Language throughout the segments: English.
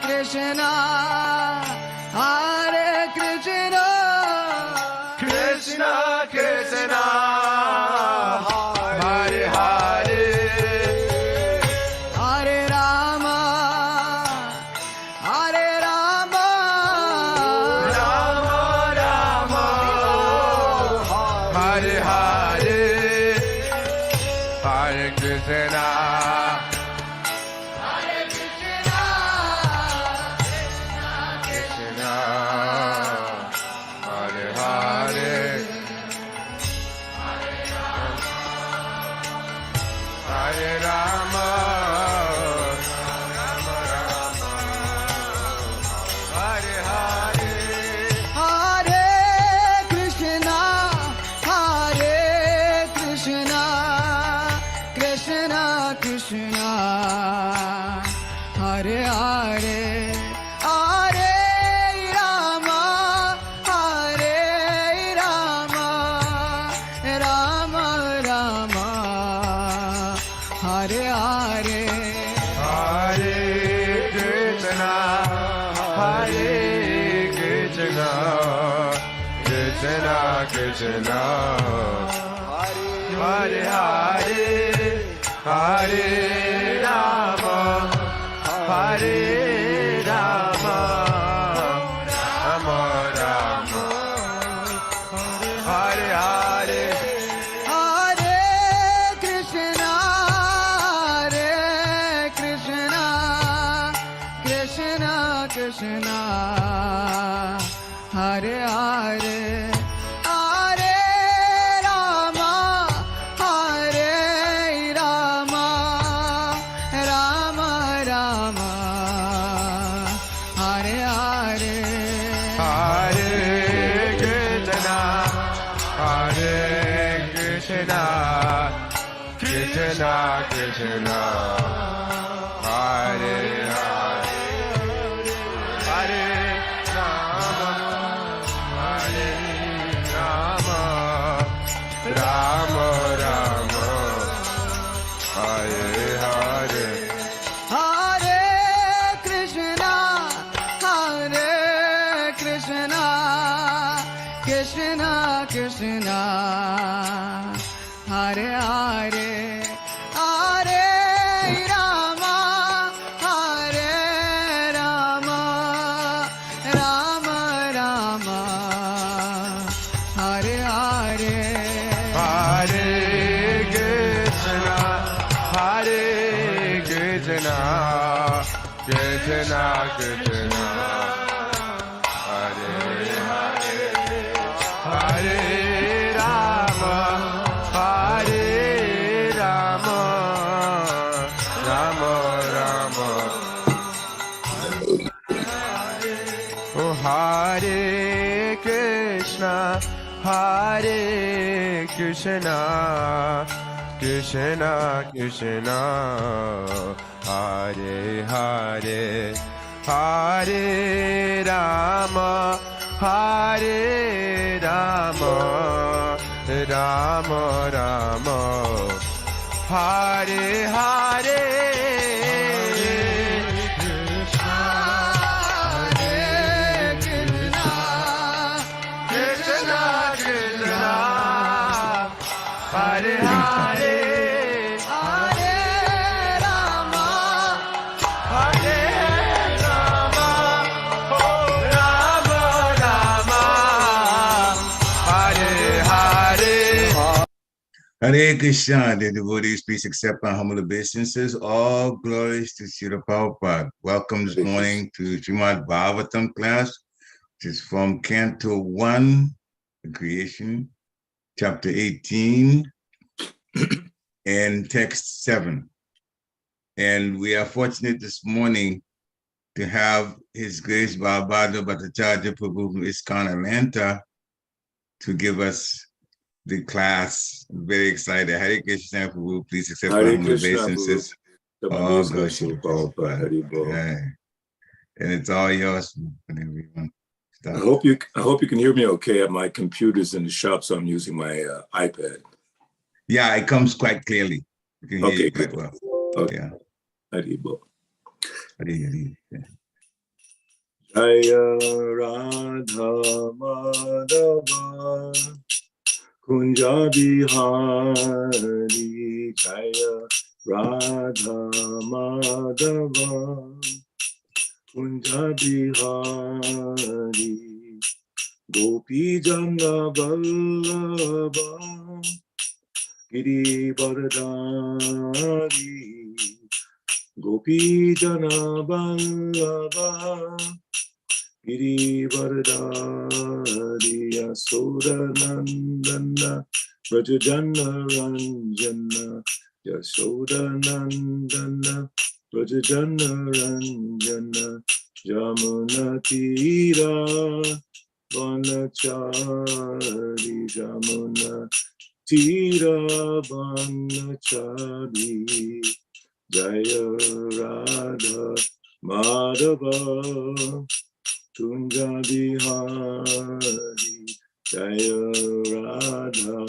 Krishna, Hare Krishna, Krishna Krishna, Hare Hare, Hare Rama, Hare Rama, Rama Rama, Hare Hare, Hare Krishna, Hare Krishna, Krishna, Hare Hare, Hare Rama, Rama Rama, Hare Hare, Hare Krishna, Hare Krishna, Krishna Krishna, Hare Hare, Hare Rama, Hare Rama, Rama Rama, Hare Hare. Hare Krishna, Hare Krishna, Krishna Krishna, Hare Hare, Hare Rama, Hare Rama, Rama Rama, Hare Hare, Hare Krishna, Hare Krishna, Krishna Krishna, Hare Hare, Hare Rama, Hare Rama, Rama Rama, Hare Hare. Hare Krishna, Hare Krishna, Krishna Krishna, Hare Hare, Hare Rama, Hare Rama, Rama Rama, Hare Hare. Hare Krishna, Hare Krishna, Krishna Krishna, Hare Hare, Hare Rama, Hare Rama, Rama Rama, Hare Hare. Hare Krishna, Hare Krishna, Krishna Krishna, Hare Hare, Hare Rama, Hare Rama, Rama Rama. Oh, Hare Krishna, Hare Krishna, Krishna Krishna, Hare Hare, Hare Rama, Hare Rama, Rama Rama, Hare Hare. Hare Hare, Hare Rama, Hare Rama, oh Rama Rama, Hare Hare. Hare Krishna, the devotees, please accept my humble obeisances. All glories to Srila Prabhupada. Welcome this morning to Srimad Bhagavatam class, which is from Canto 1, the creation, chapter 18, and text 7. And we are fortunate this morning to have His Grace Balabhadra Bhattacharya Prabhu from ISKCON Atlanta to give us the class. I'm very excited. Hare Krishna Prabhu, please accept my humble obeisances. Oh, gosh. And it's all yours, everyone. I hope you can hear me okay. My computer's in the shop, so I'm using my iPad. Yeah, it comes quite clearly. You can hear Okay, it quite good. well. Okay. Yeah. Haribo. Hare. Jaya Radha Madhava Kunja Bihari Jaya Radha Madhava Kunja Bihari Gopi Jana Vallabha Giri Vardhari Gopi Jana Vallabha Giri Vardhari Yashoda Nandana Brajajana Ranjana Yashoda Nandana Brajajana Ranjana Jamuna Tira Vanachari Jamuna Tira Vanachari Jaya Radha Madhava Kunja Bihari Jaya Radha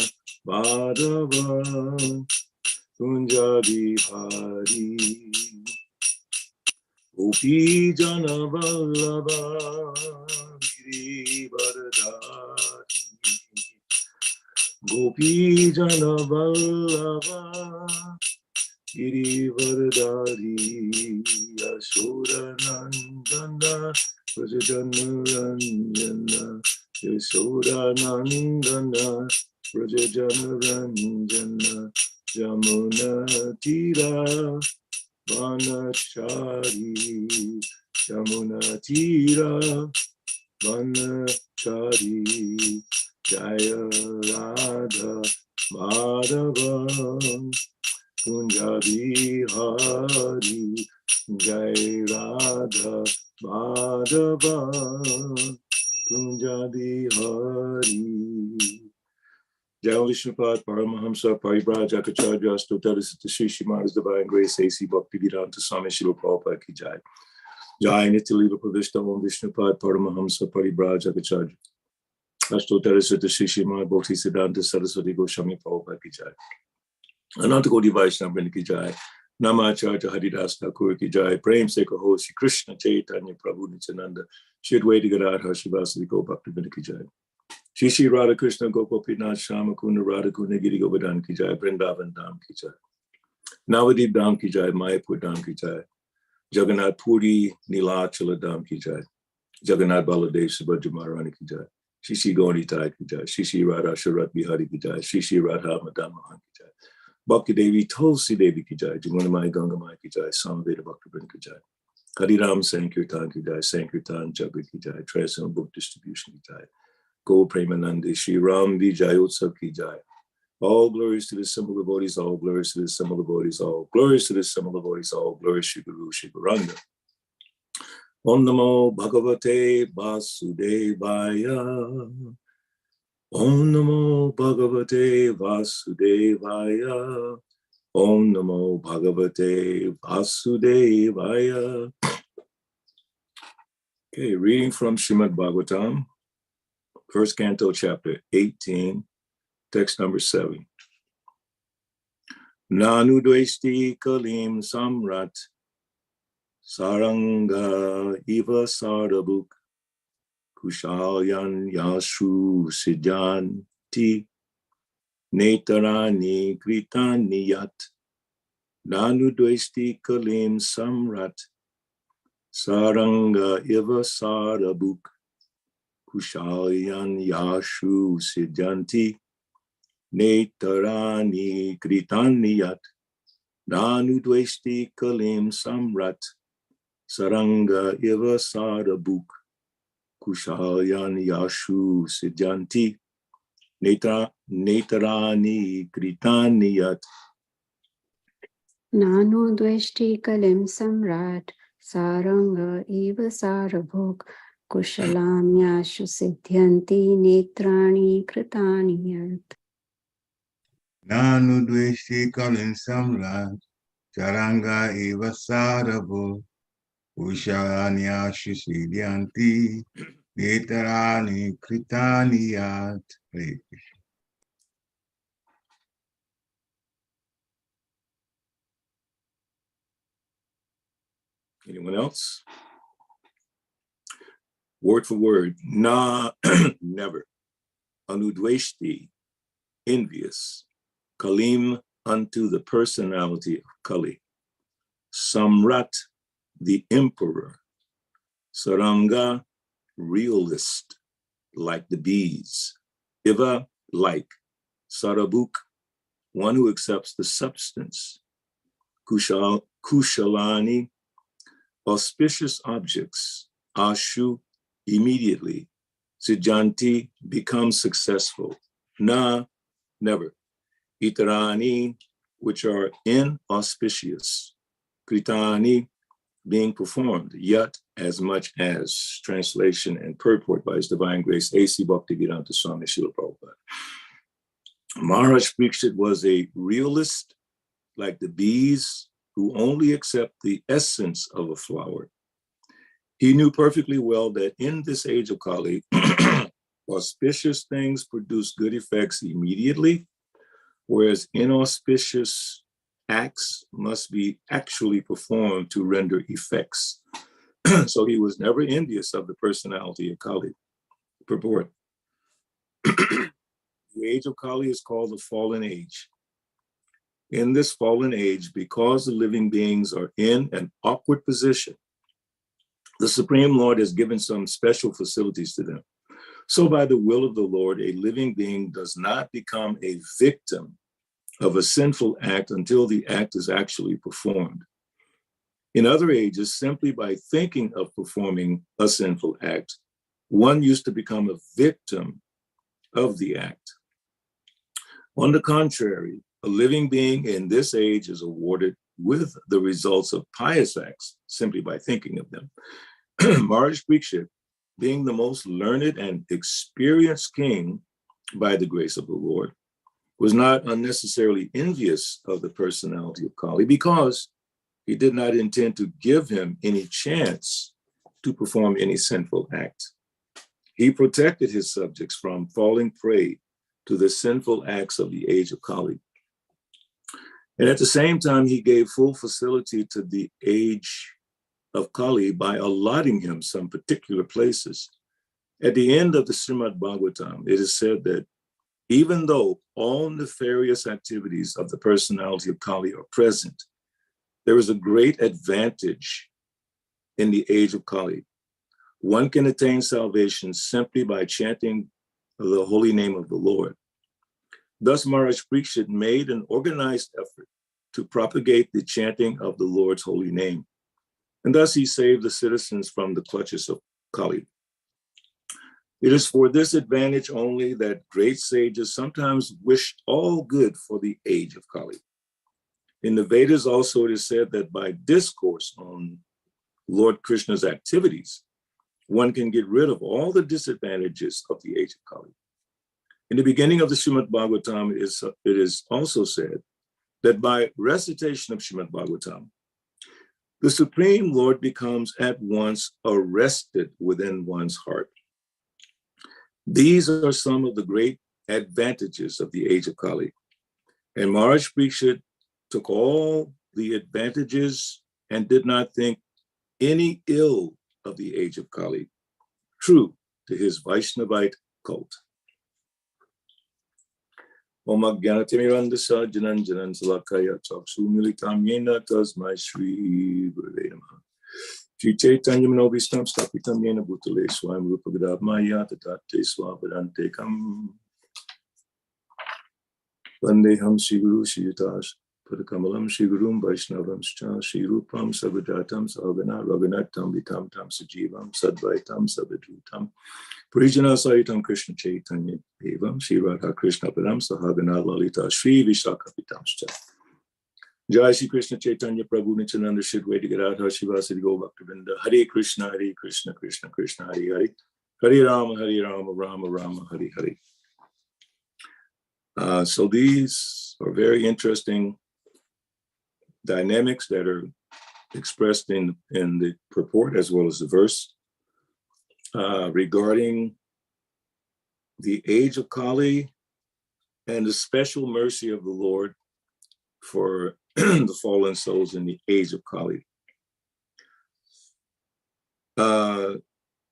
Madhava Kunja Bihari Gopi Jana Vallabha Giri Vardhari Gopi Jana Vallabha Giri Vardhari Yashoda Nandana Brajajana Ranjana Yashoda Nandana Brajajana Ranjana Jamuna Tira Vanachari Jamuna Tira Vanachari Jaya Radha Madhava Kunja Bihari Jai Radha Madhava Kunja Bihari Jai Vishnupad Paramahamsa Paribrajacharya Stotadisita Sri Srimad Divine Grace A.C. Bhaktivedanta Swami Srila Prabhupada Ki Jai Jai Nityalila Pravishta Om Vishnupad Paramahamsa Paribrajacharya Astotadisita Sri Srimad Bhaktisiddhanta Saraswati Goswami Prabhupada Ki Jai Ananta Koti Vaishnava Ki Jai Namacharya Haridas Thakur Ki Jai Prem Se Kaho Shri Krishna Chaitanya Prabhu Nityananda Shri Advaita Gadadhar Shivasadi Go Bhaktivinoda Ki Jai Shri Shri Radha Krishna Gopalpinath Shama Kunda Radha Kunda Giri Govardhan Ki Jai Vrindavan Dham Ki Jai Navadip Dham Ki Jai Mayapur Dham Ki Jai Jagannath Puri Nilachala Dham Ki Jai Jagannath Baladev Subhadra Maharani Ki Jai Shri Shri Gauri Tai Ki Jai Shri Shri Radha Sharat Bihari Ki Jai Shri Shri Radha Madan Mahan Ki Jai Bhakti Devi Tulsi Devi Ki Jai Jamunamai Gangamai Ki Jai Samveda Bhakti Vrinda Ki Jai Hariram Sankirtan Ki Jai Sankirtan Jagat Ki Jai Transcendental Book Distribution Ki Jai Go Premanandi Shri Ram Vijay Utsav Ki Jai. All glories to the simple devotees, all glories to the simple devotees, all glories to the simple devotees, all glories Shri Guru Shri Guranga. Om Namo Bhagavate Vasudevaya. Om Namo Bhagavate Vasudevaya. Om Namo Bhagavate Vasudevaya. Okay, reading from Srimad Bhagavatam, first canto, chapter 18, text number 7. Nanu dvesti kalim samrat saranga iva sardabuk kushalyan yashu siddhanti netarani kritaniyat. Nanu dvesti kalim samrat saranga iva sardabuk kushalyan yashu siddhanti Netarani Kritaniyat Nanu dvesti kalim samrat Saranga iva sarabuk Kushalyan yashu siddhanti Netarani Kritaniyat. Nanu dveshti kalim samrat saranga eva sarabhok kushalam yashu siddhyanti netrani kritaniyat. Nanu dveshti kalim samrat Charanga eva sarabo Ushalanyashu siddhanti Netarani kritaniyat. Anyone else? word for word, na, never, anudveshti, envious, kalim, unto the personality of Kali, Samrat, the emperor, Saranga, realist, like the bees, Iva, like, Sarabuk, one who accepts the substance, Kushalani, auspicious objects, Ashu, immediately, Sijanti, becomes successful, Na, never, Itarani, which are inauspicious, Kritani, being performed, yet as much as. Translation and purport by His Divine Grace, A.C. Bhaktivedanta Swami Srila Prabhupada. Maharaj Parikshit was a realist, like the bees, who only accept the essence of a flower. He knew perfectly well that in this age of Kali, auspicious things produce good effects immediately, whereas inauspicious acts must be actually performed to render effects. So he was never envious of the personality of Kali. Purport. The age of Kali is called the fallen age. In this fallen age, because the living beings are in an awkward position, the Supreme Lord has given some special facilities to them. So by the will of the Lord, a living being does not become a victim of a sinful act until the act is actually performed. In other ages, simply by thinking of performing a sinful act, one used to become a victim of the act. On the contrary, a living being in this age is awarded with the results of pious acts simply by thinking of them. Maharaj Parikshit, being the most learned and experienced king by the grace of the Lord, was not unnecessarily envious of the personality of Kali because he did not intend to give him any chance to perform any sinful act. He protected his subjects from falling prey to the sinful acts of the age of Kali. And at the same time, he gave full facility to the age of Kali by allotting him some particular places. At the end of the Srimad Bhagavatam, it is said that even though all nefarious activities of the personality of Kali are present, there is a great advantage in the age of Kali. One can attain salvation simply by chanting the holy name of the Lord. Thus, Maharaj Parikshit made an organized effort to propagate the chanting of the Lord's holy name. And thus he saved the citizens from the clutches of Kali. It is for this advantage only that great sages sometimes wish all good for the age of Kali. In the Vedas also it is said that by discourse on Lord Krishna's activities, one can get rid of all the disadvantages of the age of Kali. In the beginning of the Srimad Bhagavatam, it is also said that by recitation of Srimad Bhagavatam, the Supreme Lord becomes at once arrested within one's heart. These are some of the great advantages of the age of Kali. And Maharaj Parikshit took all the advantages and did not think any ill of the age of Kali, true to his Vaishnavite cult. Om Agyanatimirandasa Jananjanan Salakaya Chaksu Militam Yena Tasmai Shri Gurave Namaha. Shri Chaitanya Manovistam Stapitam Yena Bhutale Swam Rupa Gadab Maya Tatate Swabadante Kam Vandeham Shri Guru Shri Yutash Padakamalam Shri Gurum Vaishnavam Shcha Shri Rupam Sabadatam Savana Raghunatam Vitam Tam Sajivam Sadvaitam Sabadrutam Prijana Sahitam Krishna Chaitanya Evam Shri Radha Krishna Padam Sahagana Lalita Shri Vishakapitamscha. Jai Shri Krishna Chaitanya Prabhu Nityananda Shri Advaita Gadadhar Shivasati Govaktavinda Hare Krishna Krishna Krishna Hare Hare Hare Rama Rama Rama Hare Hare. So these are very interesting dynamics that are expressed in the purport as well as the verse regarding the age of Kali and the special mercy of the Lord for the fallen souls in the age of Kali.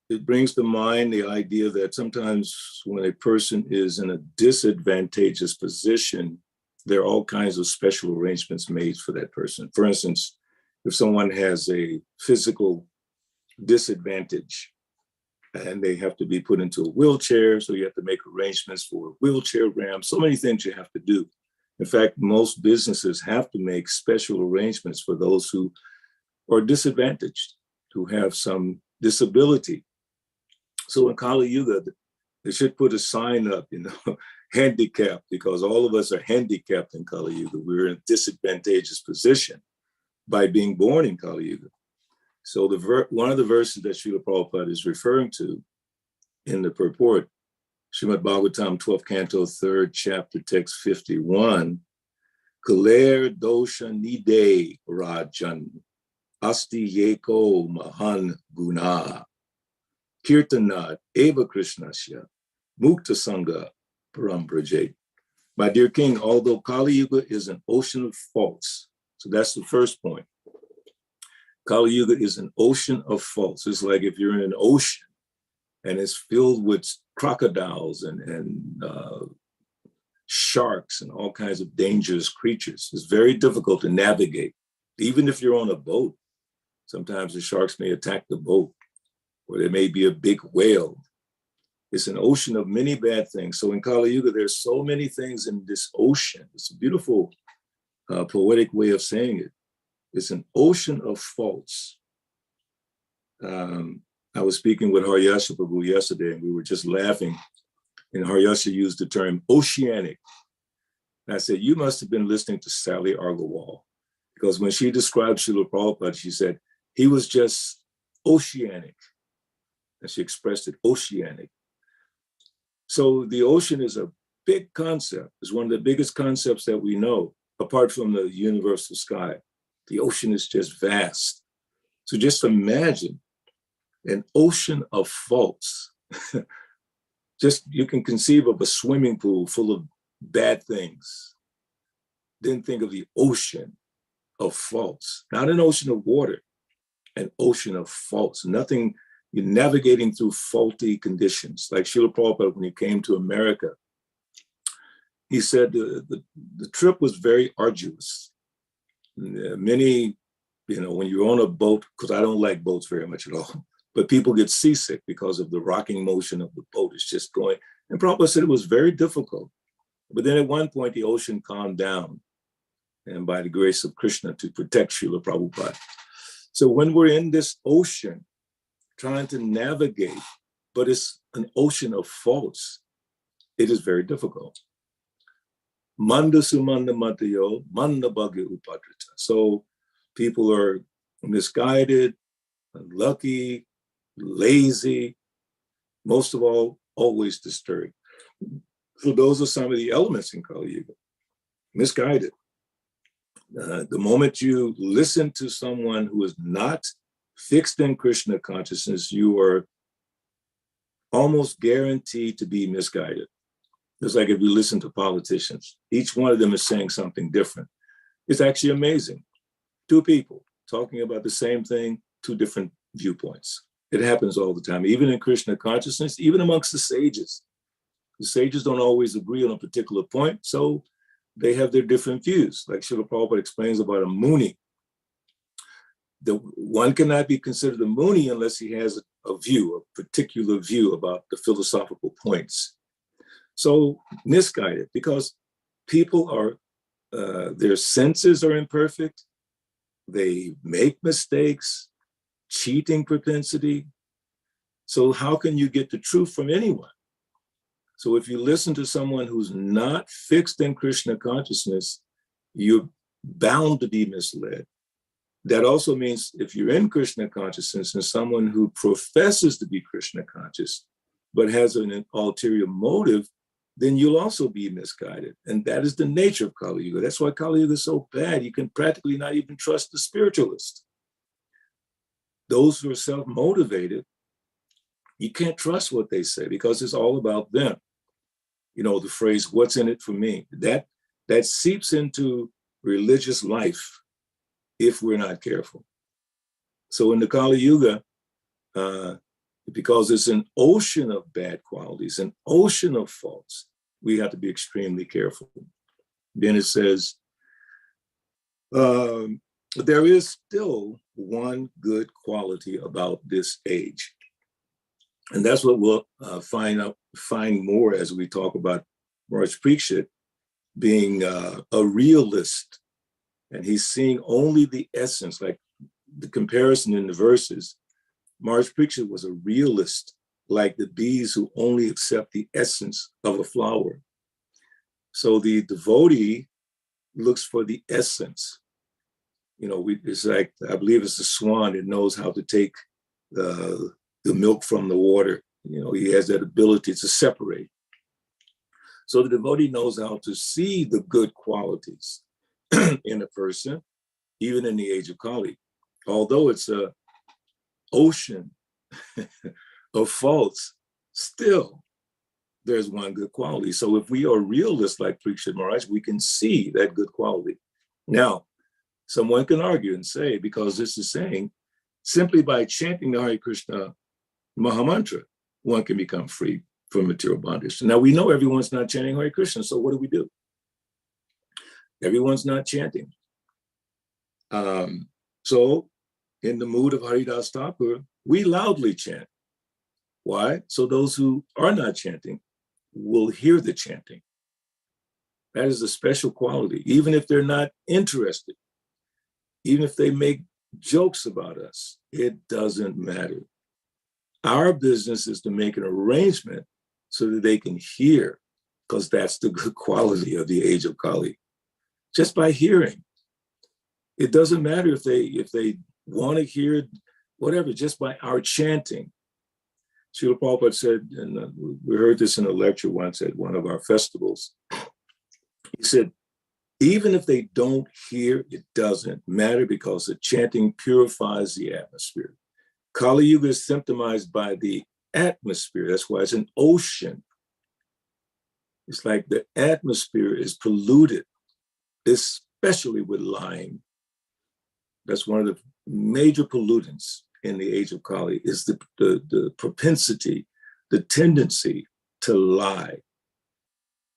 it brings to mind the idea that sometimes when a person is in a disadvantageous position, there are all kinds of special arrangements made for that person. For instance, if someone has a physical disadvantage and they have to be put into a wheelchair, so you have to make arrangements for a wheelchair ramp, so many things you have to do. In fact, most businesses have to make special arrangements for those who are disadvantaged, who have some disability. So in Kali Yuga, they should put a sign up, handicapped, because all of us are handicapped in Kali Yuga. We're in a disadvantageous position by being born in Kali Yuga. So one of the verses that Srila Prabhupada is referring to in the purport, Srimad Bhagavatam, 12th canto, 3rd chapter, text 51, Kaler dosha nide rajan, asti yeko mahan guna, kirtanat eva krishnasya, mukta sangha param brajet. My dear king, although Kali Yuga is an ocean of faults, so that's the first point. Kali Yuga is an ocean of faults. It's like if you're in an ocean and it's filled with crocodiles and sharks and all kinds of dangerous creatures. It's very difficult to navigate. Even if you're on a boat, sometimes the sharks may attack the boat, or there may be a big whale. It's an ocean of many bad things. So in Kali Yuga, there's so many things in this ocean. It's a beautiful poetic way of saying it. It's an ocean of faults. I was speaking with Haryasha Prabhu yesterday, and we were just laughing. And Haryasha used the term oceanic. And I said, you must have been listening to Sally Argawal, because when she described Srila Prabhupada, she said, he was just oceanic. And she expressed it, oceanic. So the ocean is a big concept. It's one of the biggest concepts that we know, apart from the universal sky. The ocean is just vast. So just imagine an ocean of faults. Just, you can conceive of a swimming pool full of bad things. Then think of the ocean of faults, not an ocean of water, an ocean of faults. Nothing, you're navigating through faulty conditions. Like Srila Prabhupada, when he came to America, he said the trip was very arduous. Many, when you're on a boat, because I don't like boats very much at all, but people get seasick because of the rocking motion of the boat. It's just going. And Prabhupada said it was very difficult. But then at one point, the ocean calmed down, and by the grace of Krishna, to protect Srila Prabhupada. So when we're in this ocean, trying to navigate, but it's an ocean of faults, it is very difficult. Manda sumanda matayo, manda bhagya upadrita. So people are misguided, unlucky, lazy, most of all, always disturbed. So those are some of the elements in Kali Yuga. Misguided. The moment you listen to someone who is not fixed in Krishna consciousness, you are almost guaranteed to be misguided. It's like if you listen to politicians, each one of them is saying something different. It's actually amazing. Two people talking about the same thing, two different viewpoints. It happens all the time, even in Krishna consciousness, even amongst the sages. The sages don't always agree on a particular point, so they have their different views. Like Srila Prabhupada explains about a Muni. One cannot be considered a Muni unless he has a view, a particular view about the philosophical points. So misguided, because people are, their senses are imperfect, they make mistakes, cheating propensity. So how can you get the truth from anyone? So if you listen to someone who's not fixed in Krishna consciousness, you're bound to be misled. That also means if you're in Krishna consciousness and someone who professes to be Krishna conscious, but has an ulterior motive, then you'll also be misguided. And that is the nature of Kali Yuga. That's why Kali Yuga is so bad. You can practically not even trust the spiritualist. Those who are self-motivated, you can't trust what they say because it's all about them. The phrase, what's in it for me? That seeps into religious life if we're not careful. So in the Kali Yuga, because it's an ocean of bad qualities, an ocean of faults. We have to be extremely careful. Then it says, there is still one good quality about this age. And that's what we'll find more as we talk about Maharaj Parikshit being a realist. And he's seeing only the essence, like the comparison in the verses. Maharaj Parikshit was a realist, like the bees who only accept the essence of a flower. So the devotee looks for the essence. You know, it's like, I believe it's the swan that knows how to take the milk from the water. You know, he has that ability to separate. So the devotee knows how to see the good qualities in a person, even in the age of Kali. Although it's an ocean of faults, still there's one good quality. So if we are realists like Parikshit Maharaj, we can see that good quality. Now, someone can argue and say, because this is saying, simply by chanting the Hare Krishna Mahamantra, one can become free from material bondage. Now, we know everyone's not chanting Hare Krishna, so what do? Everyone's not chanting. So in the mood of Haridas Thakur, we loudly chant. Why? So those who are not chanting will hear the chanting. That is a special quality, even if they're not interested, even if they make jokes about us, it doesn't matter. Our business is to make an arrangement so that they can hear, because that's the good quality of the age of Kali. Just by hearing. It doesn't matter if they want to hear whatever, just by our chanting. Srila Prabhupada said, and we heard this in a lecture once at one of our festivals, he said, even if they don't hear, it doesn't matter, because the chanting purifies the atmosphere. Kali Yuga is symptomized by the atmosphere. That's why it's an ocean. It's like the atmosphere is polluted, especially with lying. That's one of the major pollutants in the age of Kali, is the propensity, the tendency to lie.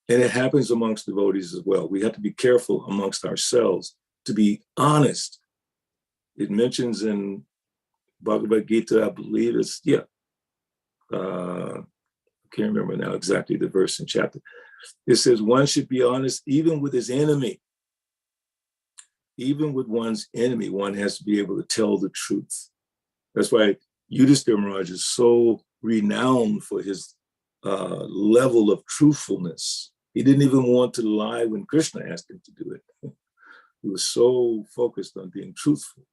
And it happens amongst devotees as well. We have to be careful amongst ourselves to be honest. It mentions in Bhagavad Gita, I believe it's, I can't remember now exactly the verse and chapter. It says one should be honest even with his enemy. Even with one's enemy, one has to be able to tell the truth. That's why Yudhishthira Maharaj is so renowned for his level of truthfulness. He didn't even want to lie when Krishna asked him to do it. He was so focused on being truthful.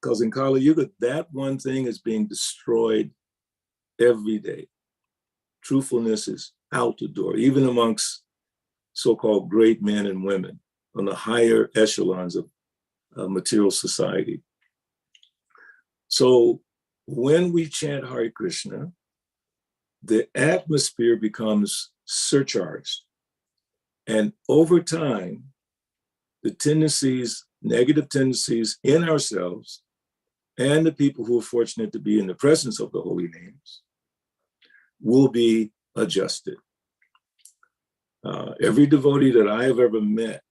Because in Kali Yuga, that one thing is being destroyed every day. Truthfulness is out the door, even amongst so-called great men and women on the higher echelons of material society. So when we chant Hare Krishna, the atmosphere becomes surcharged. And over time, the tendencies, negative tendencies in ourselves and the people who are fortunate to be in the presence of the holy names will be adjusted. Every devotee that I have ever met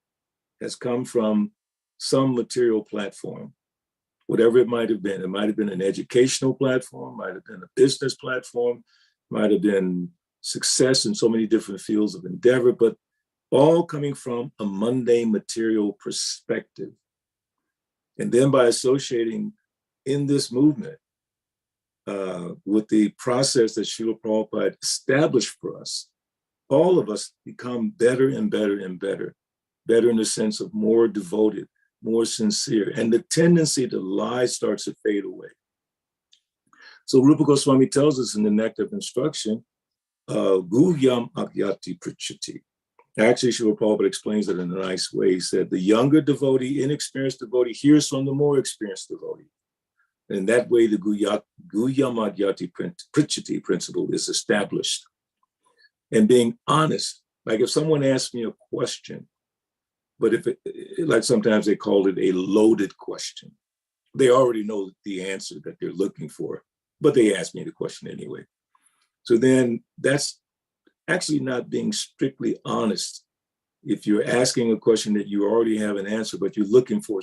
has come from some material platform, whatever it might have been. It might have been an educational platform, might have been a business platform, might have been success in so many different fields of endeavor, but all coming from a mundane material perspective. And then by associating in this movement with the process that Srila Prabhupada established for us, all of us become better and better and better, better in the sense of more devoted, more sincere, and the tendency to lie starts to fade away. So Rupa Goswami tells us in the Nectar of Instruction, Guhyam Agyati Prichati. Actually, Srila Prabhupada explains it in a nice way. He said, the younger devotee, inexperienced devotee, hears from the more experienced devotee. And that way, the Guhyam Agyati Prichati principle is established. And being honest, like if someone asks me a question, but if it, like sometimes they call it a loaded question, they already know the answer that they're looking for. but they asked me the question anyway. So then that's actually not being strictly honest. If you're asking a question that you already have an answer, but you're looking for,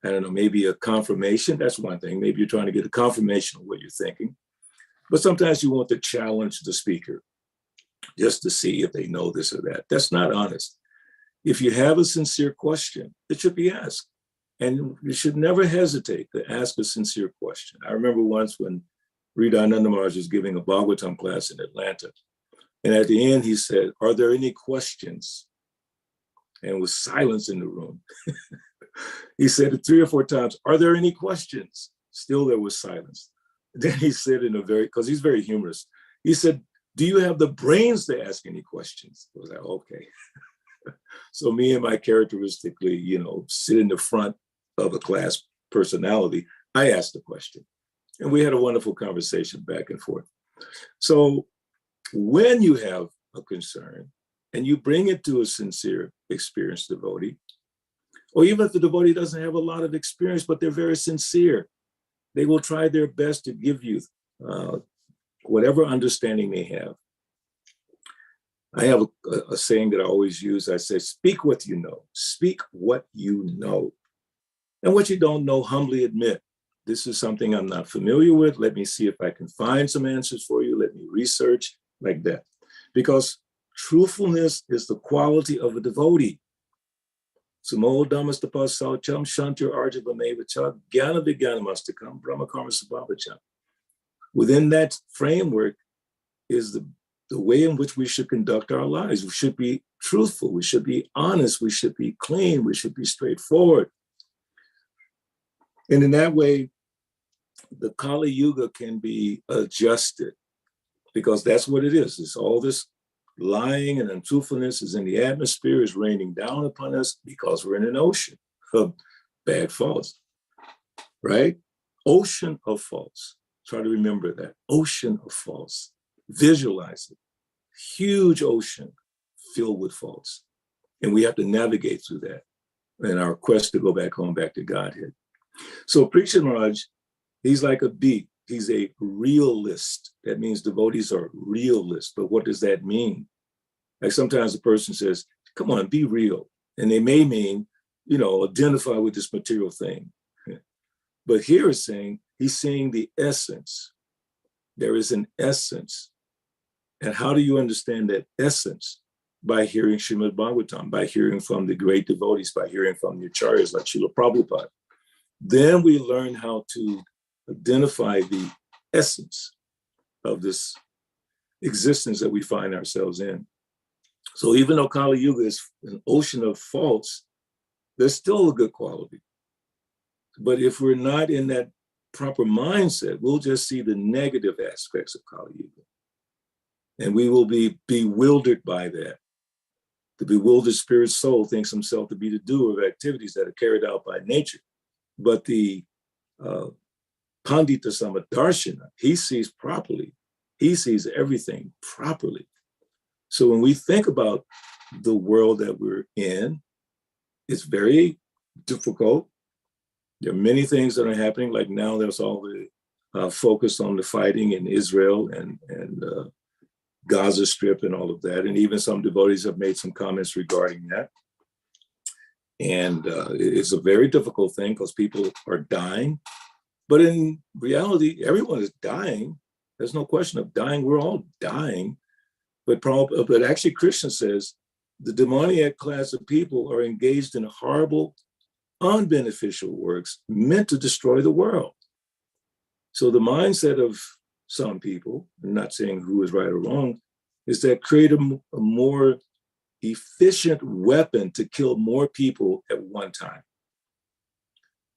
I don't know, maybe a confirmation, that's one thing. Maybe you're trying to get a confirmation of what you're thinking. But sometimes you want to challenge the speaker just to see if they know this or that. That's not honest. If you have a sincere question, it should be asked. And you should never hesitate to ask a sincere question. I remember once when Rita Anandamaj was giving a Bhagavatam class in Atlanta. And at the end, he said, "Are there any questions?" And it was silence in the room. He said it 3 or 4 times, "Are there any questions?" Still there was silence. Then he said because he's very humorous, he said, "Do you have the brains to ask any questions?" I was like, okay. So me and my characteristically, sit in the front of a class personality, I asked the question. And we had a wonderful conversation back and forth. So when you have a concern and you bring it to a sincere, experienced devotee, or even if the devotee doesn't have a lot of experience, but they're very sincere, they will try their best to give you whatever understanding they have. I have a saying that I always use. I say, speak what you know. Speak what you know. And what you don't know, humbly admit. This is something I'm not familiar with. Let me see if I can find some answers for you. Let me research, like that. Because truthfulness is the quality of a devotee. Sumo Dhammastapas Saucham Shantir Arjavamevacha Gyana Vijnanamastakam Brahma Karma Sabhavacham. Within that framework is the way in which we should conduct our lives. We should be truthful. We should be honest. We should be clean. We should be straightforward. And in that way, the Kali Yuga can be adjusted, because that's what it is. It's all this lying and untruthfulness is in the atmosphere, is raining down upon us because we're in an ocean of bad faults, right? Ocean of faults. Try to remember that. Ocean of faults. Visualize it. Huge ocean filled with faults. And we have to navigate through that in our quest to go back home, back to Godhead. So Preacher Maharaj, he's like a beat. He's a realist. That means devotees are realists. But what does that mean? Like sometimes a person says, come on, be real. And they may mean, identify with this material thing. But here it's saying, he's saying the essence. There is an essence. And how do you understand that essence? By hearing Srimad Bhagavatam, by hearing from the great devotees, by hearing from the acharyas like Srila Prabhupada. Then we learn how to identify the essence of this existence that we find ourselves in. So even though Kali Yuga is an ocean of faults, there's still a good quality. But if we're not in that proper mindset, we'll just see the negative aspects of Kali Yuga. And we will be bewildered by that. The bewildered spirit soul thinks himself to be the doer of activities that are carried out by nature. But the Pandita Samadarshana, he sees properly. He sees everything properly. So when we think about the world that we're in, it's very difficult. There are many things that are happening. Like now there's all the focus on the fighting in Israel and Gaza Strip and all of that. And even some devotees have made some comments regarding that. And it's a very difficult thing because people are dying. But in reality, everyone is dying. There's no question of dying. We're all dying. But actually, Krishna says the demoniac class of people are engaged in horrible, unbeneficial works meant to destroy the world. So the mindset of some people, I'm not saying who is right or wrong, is that create a more efficient weapon to kill more people at one time.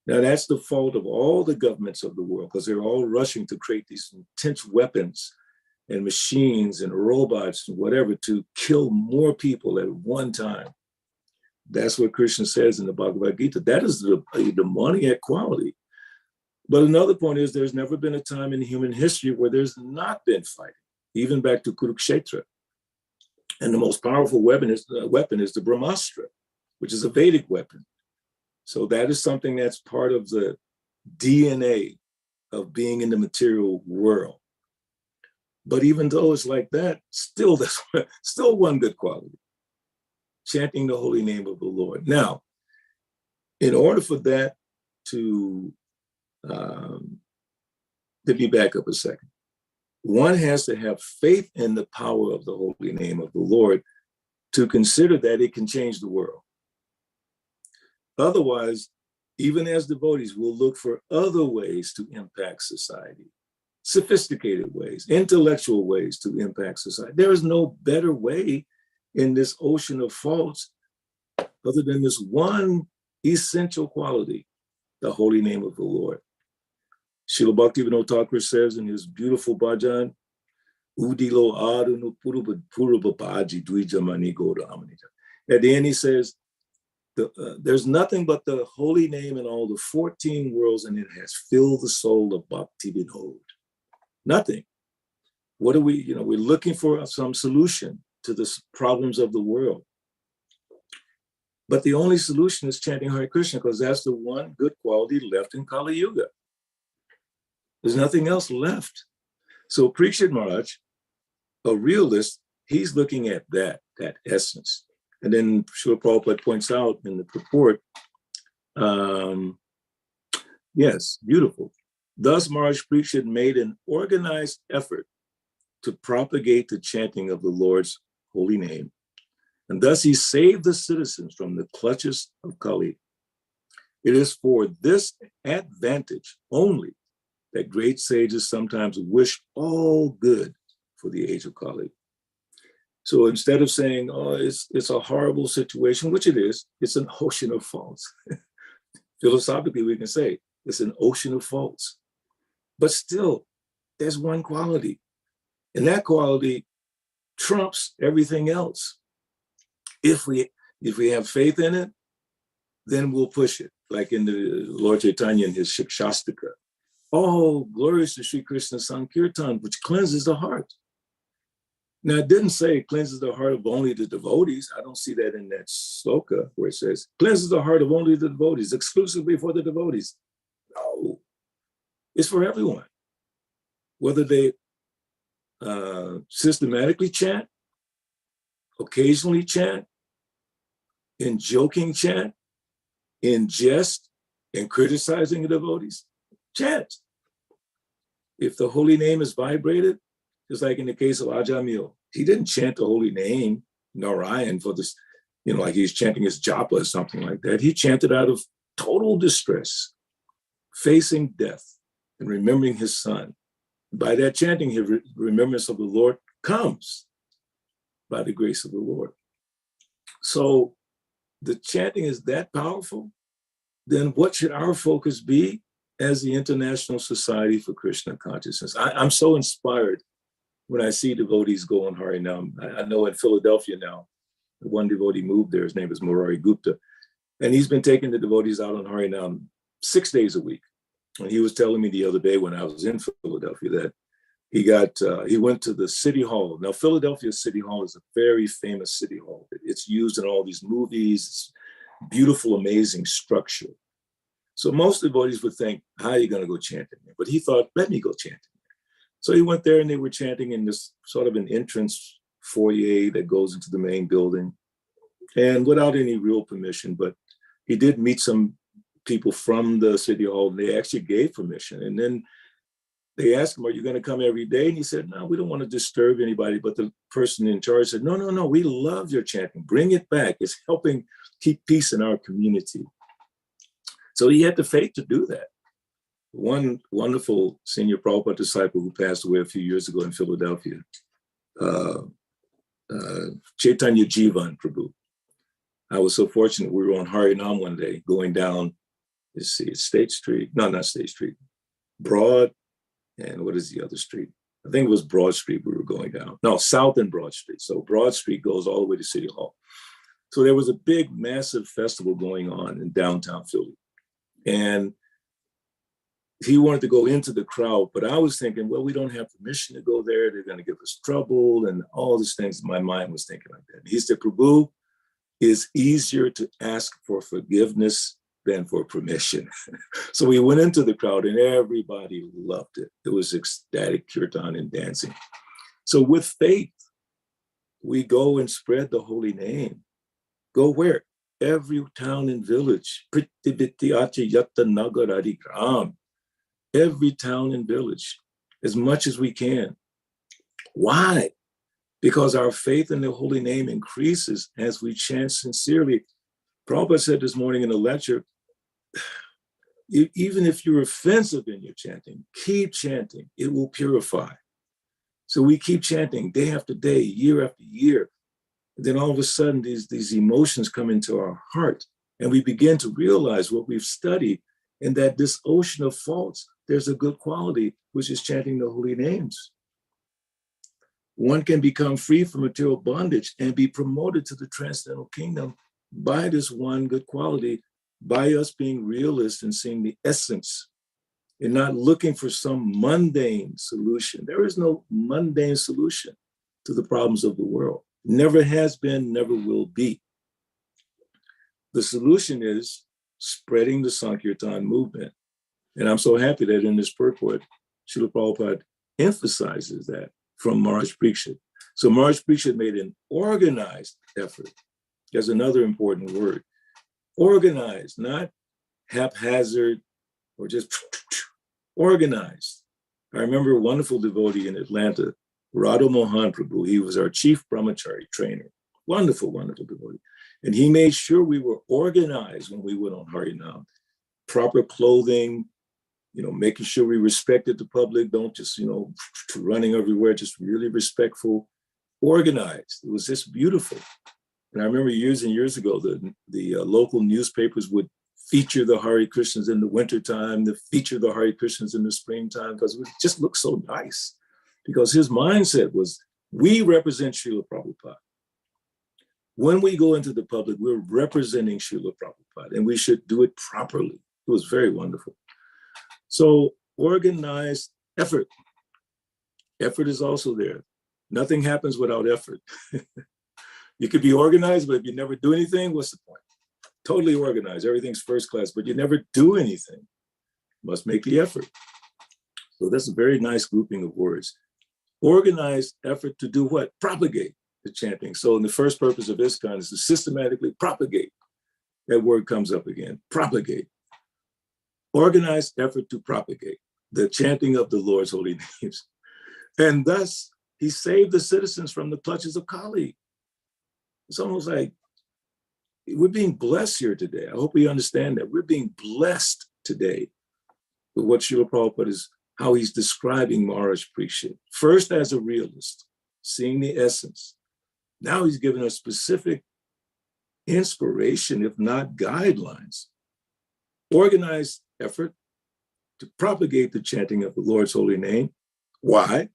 Now that's the fault of all the governments of the world, because they're all rushing to create these intense weapons and machines and robots and whatever to kill more people at one time. That's what Krishna says in the Bhagavad Gita. That is a demoniac quality. But another point is there's never been a time in human history where there's not been fighting, even back to Kurukshetra. And the most powerful weapon is the Brahmastra, which is a Vedic weapon. So that is something that's part of the DNA of being in the material world. But even though it's like that, still that's still one good quality. Chanting the holy name of the Lord. Now, in order for that to let me back up a second. One has to have faith in the power of the holy name of the Lord to consider that it can change the world. Otherwise, even as devotees, we'll look for other ways to impact society, sophisticated ways, intellectual ways to impact society. There is no better way in this ocean of faults other than this one essential quality, the holy name of the Lord. Srila Bhaktivinoda Thakur says in his beautiful bhajan, Udilo adunu purubabaji dwijamani goda amanita. At the end he says, there's nothing but the holy name in all the 14 worlds, and it has filled the soul of Bhaktivinoda. Nothing. What are we, we're looking for some solution to the problems of the world. But the only solution is chanting Hare Krishna, because that's the one good quality left in Kali Yuga. There's nothing else left. So Parikshit Maharaj, a realist, he's looking at that essence. And then Srila Prabhupada points out in the purport, yes, beautiful. Thus Maharaj Parikshit made an organized effort to propagate the chanting of the Lord's holy name. And thus he saved the citizens from the clutches of Kali. It is for this advantage only that great sages sometimes wish all good for the age of Kali. So instead of saying, oh, it's a horrible situation, which it is, it's an ocean of faults. Philosophically, we can say it's an ocean of faults. But still, there's one quality. And that quality trumps everything else. If we have faith in it, then we'll push it. Like in the Lord Chaitanya in his Shikshastika. Oh, glorious to Sri Krishna Sankirtan, which cleanses the heart. Now, it didn't say it cleanses the heart of only the devotees. I don't see that in that sloka where it says, cleanses the heart of only the devotees, exclusively for the devotees. No, it's for everyone. Whether they systematically chant, occasionally chant, in joking chant, in jest, in criticizing the devotees, chant. If the holy name is vibrated, just like in the case of Ajamil, he didn't chant the holy name, Narayan, for this, like he's chanting his japa or something like that. He chanted out of total distress, facing death and remembering his son. By that chanting, his remembrance of the Lord comes by the grace of the Lord. So the chanting is that powerful, then what should our focus be as the International Society for Krishna Consciousness? I'm so inspired when I see devotees go on Harinam. I know in Philadelphia now, one devotee moved there, his name is Murari Gupta, and he's been taking the devotees out on Harinam 6 days a week. And he was telling me the other day when I was in Philadelphia that he went to the city hall. Now, Philadelphia City Hall is a very famous city hall. It's used in all these movies. It's beautiful, amazing structure. So most devotees would think, how are you going to go chanting there? But he thought, let me go chanting there. So he went there and they were chanting in this sort of an entrance foyer that goes into the main building, and without any real permission. But he did meet some people from the city hall, and they actually gave permission. And then they asked him, are you going to come every day? And he said, no, we don't want to disturb anybody. But the person in charge said, no, we love your chanting. Bring it back. It's helping keep peace in our community. So he had the faith to do that. One wonderful senior Prabhupada disciple who passed away a few years ago in Philadelphia, Chaitanya Jivan Prabhu. I was so fortunate. We were on Harinam one day going down, let's see, State Street. No, not State Street. Broad, and what is the other street? I think it was Broad Street we were going down. No, South and Broad Street. So Broad Street goes all the way to City Hall. So there was a big, massive festival going on in downtown Philly. And he wanted to go into the crowd, but I was thinking, well, we don't have permission to go there. They're going to give us trouble and all these things. My mind was thinking like that. He said, Prabhu, it's easier to ask for forgiveness than for permission. So we went into the crowd and everybody loved it. It was ecstatic kirtan and dancing. So with faith, we go and spread the holy name. Go where? Every town and village. Every town and village, as much as we can. Why? Because our faith in the holy name increases as we chant sincerely. Prabhupada said this morning in a lecture, even if you're offensive in your chanting, keep chanting, it will purify. So we keep chanting day after day, year after year. And then all of a sudden, these emotions come into our heart, and we begin to realize what we've studied, and that this ocean of faults, there's a good quality, which is chanting the holy names. One can become free from material bondage and be promoted to the transcendental kingdom by this one good quality, by us being realists and seeing the essence and not looking for some mundane solution. There is no mundane solution to the problems of the world. Never has been, never will be. The solution is spreading the Sankirtan movement. And I'm so happy that in this purport, Srila Prabhupada emphasizes that from Maharaj Parikshit. So Maharaj Parikshit made an organized effort. There's another important word. Organized, not haphazard or just organized. I remember a wonderful devotee in Atlanta, Radha Mohan Prabhu. He was our chief Brahmachari trainer. Wonderful, wonderful devotee. And he made sure we were organized when we went on Harinam. Proper clothing, making sure we respected the public, don't just, running everywhere, just really respectful, organized. It was just beautiful. And I remember years and years ago, the local newspapers would feature the Hare Krishnas in the wintertime, to feature the Hare Krishnas in the springtime, because it just looked so nice. Because his mindset was, we represent Srila Prabhupada. When we go into the public, we're representing Srila Prabhupada, and we should do it properly. It was very wonderful. So organized effort. Effort is also there. Nothing happens without effort. You could be organized, but if you never do anything, what's the point? Totally organized, everything's first class, but you never do anything. Must make the effort. So that's a very nice grouping of words. Organized effort to do what? Propagate the chanting. So the first purpose of ISKCON is to systematically propagate. That word comes up again, propagate. Organized effort to propagate the chanting of the Lord's holy names. And thus, he saved the citizens from the clutches of Kali. It's almost like we're being blessed here today. I hope we understand that. We're being blessed today with what Srila Prabhupada is, how he's describing Maharaj Parikshit. First as a realist, seeing the essence. Now he's given us specific inspiration, if not guidelines. Organized effort to propagate the chanting of the Lord's holy name. Why?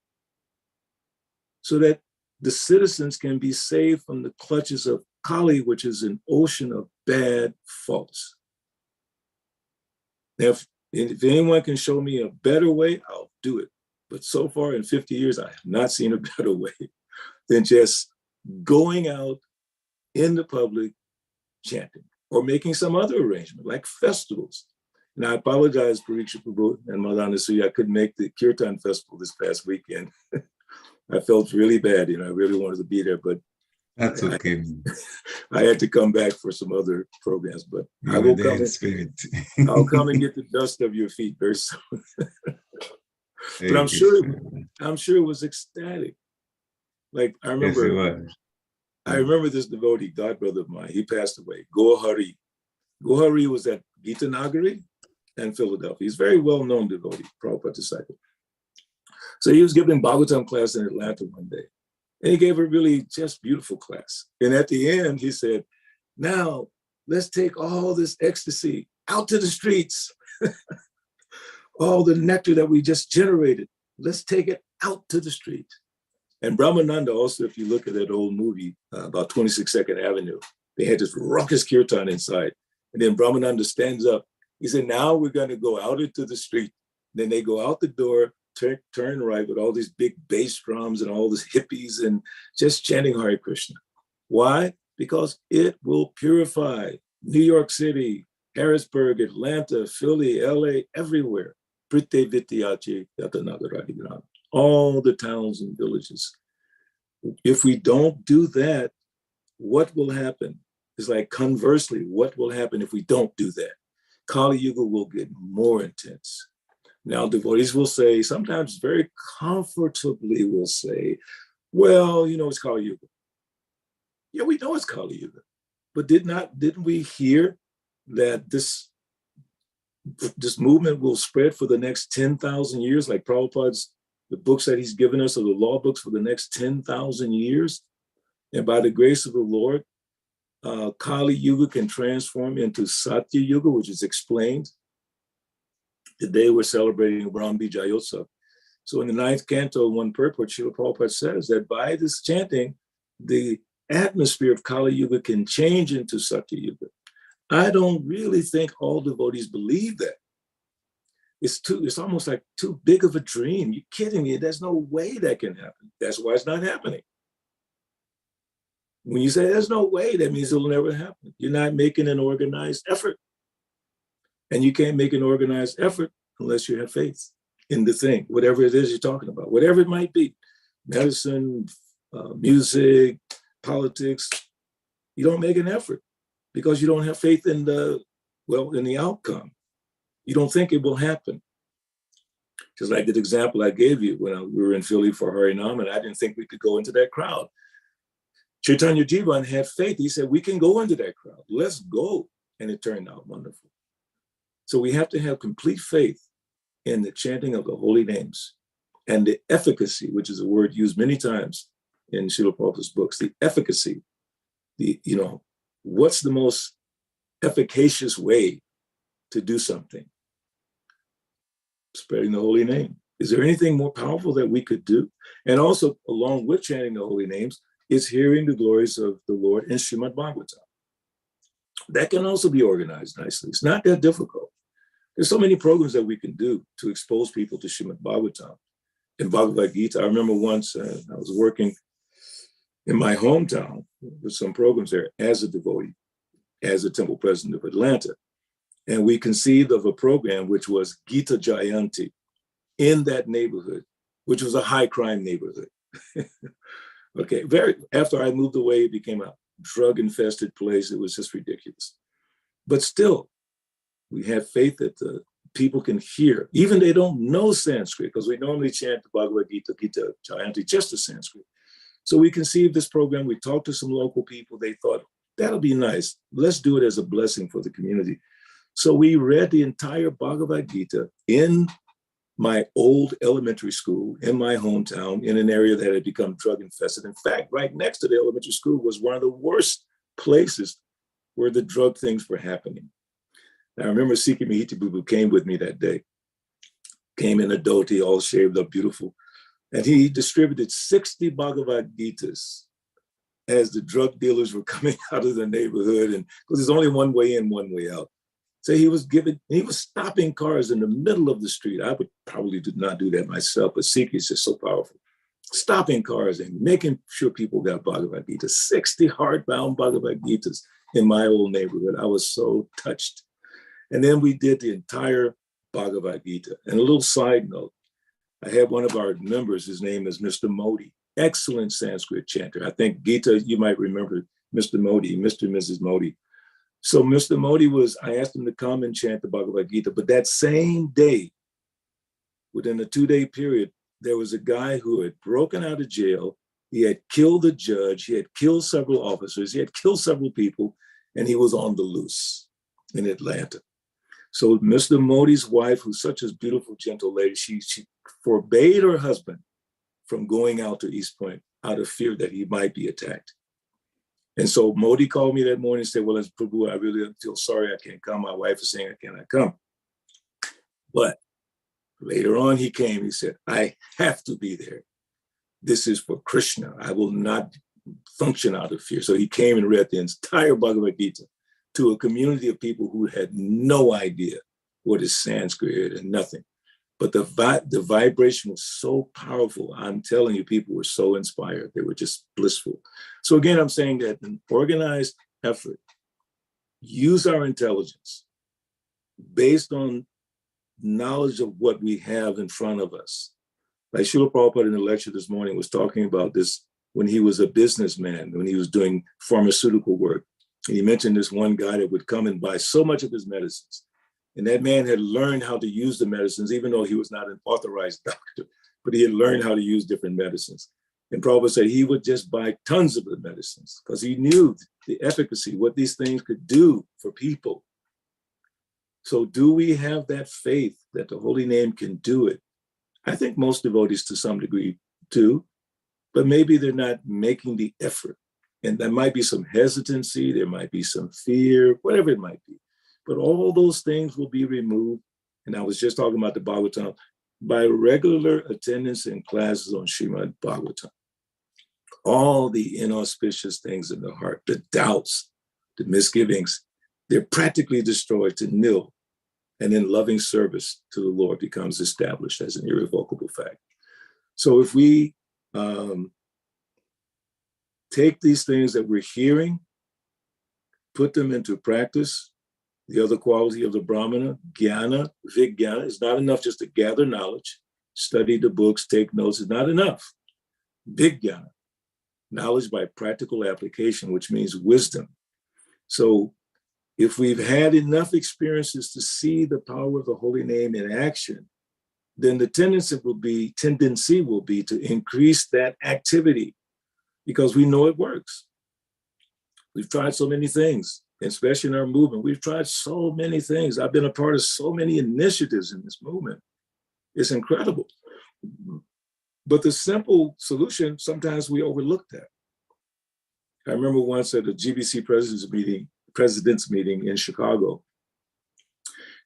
So that the citizens can be saved from the clutches of Kali, which is an ocean of bad faults. Now, if anyone can show me a better way, I'll do it. But so far in 50 years, I have not seen a better way than just going out in the public chanting or making some other arrangement like festivals. And I apologize, Parikshit Prabhu and Madhana Suya, I couldn't make the Kirtan Festival this past weekend. I felt really bad, I really wanted to be there, but That's okay. I had to come back for some other programs, but I will come. I'll come and get the dust of your feet very soon. But I'm sure it was ecstatic. Like I remember this devotee, god brother of mine, he passed away. Gohari. Gohari was at Gita Nagari and Philadelphia. He's a very well-known devotee, Prabhupada disciple. So he was giving Bhagavatam class in Atlanta one day. And he gave a really just beautiful class. And at the end, he said, now let's take all this ecstasy out to the streets. All the nectar that we just generated, let's take it out to the street. And Brahmananda also, if you look at that old movie about 26th Avenue, they had this raucous kirtan inside. And then Brahmananda stands up. He said, now we're going to go out into the street. Then they go out the door, turn right with all these big bass drums and all these hippies and just chanting Hare Krishna. Why? Because it will purify New York City, Harrisburg, Atlanta, Philly, LA, everywhere. Prite Vityache Yatanagaradigram. All the towns and villages. If we don't do that, what will happen? It's like conversely, what will happen if we don't do that? Kali Yuga will get more intense. Now, devotees will say, sometimes very comfortably will say, well, you know, it's Kali Yuga. Yeah, we know it's Kali Yuga. But didn't we hear that this movement will spread for the next 10,000 years, like Prabhupada's, the books that he's given us are the law books for the next 10,000 years. And by the grace of the Lord, Kali Yuga can transform into Satya Yuga, which is explained. Today we're celebrating Brahmi Jayotsav. So in the 9th canto, one purport, Srila Prabhupada says that by this chanting, the atmosphere of Kali Yuga can change into Satya Yuga. I don't really think all devotees believe that. It's almost like too big of a dream. You're kidding me. There's no way that can happen. That's why it's not happening. When you say there's no way, that means it'll never happen. You're not making an organized effort. And you can't make an organized effort unless you have faith in the thing, whatever it is you're talking about, whatever it might be, medicine, music, politics. You don't make an effort because you don't have faith in the outcome. You don't think it will happen. Just like that example I gave you when we were in Philly for Harinam, and I didn't think we could go into that crowd. Chaitanya Jivan had faith. He said, we can go into that crowd. Let's go. And it turned out wonderful. So we have to have complete faith in the chanting of the holy names and the efficacy, which is a word used many times in Srila Prabhupada's books, the efficacy, what's the most efficacious way to do something? Spreading the holy name. Is there anything more powerful that we could do? And also, along with chanting the holy names, is hearing the glories of the Lord in Srimad Bhagavatam. That can also be organized nicely. It's not that difficult. There's so many programs that we can do to expose people to Srimad Bhagavatam. In Bhagavad Gita, I remember once I was working in my hometown with some programs there as a devotee, as a temple president of Atlanta. And we conceived of a program which was Gita Jayanti in that neighborhood, which was a high crime neighborhood. Okay, after I moved away, it became a drug infested place. It was just ridiculous. But still, we have faith that the people can hear, even they don't know Sanskrit, because we normally chant the Bhagavad Gita, Gita Jayanti, just the Sanskrit. So we conceived this program. We talked to some local people. They thought, that'll be nice. Let's do it as a blessing for the community. So we read the entire Bhagavad Gita in my old elementary school in my hometown in an area that had become drug infested. In fact, right next to the elementary school was one of the worst places where the drug things were happening. Now, I remember Sikhi Mihiti Bubu came with me that day, came in a dhoti, all shaved up, beautiful. And he distributed 60 Bhagavad Gitas as the drug dealers were coming out of the neighborhood. And because there's only one way in, one way out. So he was stopping cars in the middle of the street. I would probably not do that myself, but Sikh is just so powerful. Stopping cars and making sure people got Bhagavad Gita, 60 hardbound Bhagavad Gitas in my old neighborhood. I was so touched. And then we did the entire Bhagavad Gita. And a little side note, I had one of our members, his name is Mr. Modi, excellent Sanskrit chanter. I think Gita, you might remember Mr. Modi, Mr. and Mrs. Modi. So Mr. Modi I asked him to come and chant the Bhagavad Gita, but that same day, within a 2-day period, there was a guy who had broken out of jail. He had killed a judge. He had killed several officers. He had killed several people, and he was on the loose in Atlanta. So Mr. Modi's wife, who's such a beautiful, gentle lady, she forbade her husband from going out to East Point out of fear that he might be attacked. And so Modi called me that morning and said, well, as Prabhu, I really feel sorry I can't come. My wife is saying I cannot come. But later on he came, he said, I have to be there. This is for Krishna. I will not function out of fear. So he came and read the entire Bhagavad Gita to a community of people who had no idea what is Sanskrit and nothing. But the vibration was so powerful. I'm telling you, people were so inspired. They were just blissful. So again, I'm saying that an organized effort, use our intelligence, based on knowledge of what we have in front of us. Like Srila Prabhupada in the lecture this morning was talking about this when he was a businessman, when he was doing pharmaceutical work. And he mentioned this one guy that would come and buy so much of his medicines. And that man had learned how to use the medicines, even though he was not an authorized doctor, but he had learned how to use different medicines. And Prabhupada said he would just buy tons of the medicines because he knew the efficacy, what these things could do for people. So do we have that faith that the holy name can do it? I think most devotees to some degree do, but maybe they're not making the effort. And there might be some hesitancy, there might be some fear, whatever it might be. But all those things will be removed. And I was just talking about the Bhagavatam, by regular attendance in classes on Srimad Bhagavatam. All the inauspicious things in the heart, the doubts, the misgivings, they're practically destroyed to nil. And then loving service to the Lord becomes established as an irrevocable fact. So if we take these things that we're hearing, put them into practice, the other quality of the Brahmana, jnana, vijnana, it's not enough just to gather knowledge, study the books, take notes, it's not enough. Vijnana, knowledge by practical application, which means wisdom. So if we've had enough experiences to see the power of the holy name in action, then the tendency will be to increase that activity because we know it works. We've tried so many things, especially in our movement. We've tried so many things. I've been a part of so many initiatives in this movement. It's incredible. But the simple solution, sometimes we overlook that. I remember once at a GBC president's meeting in Chicago.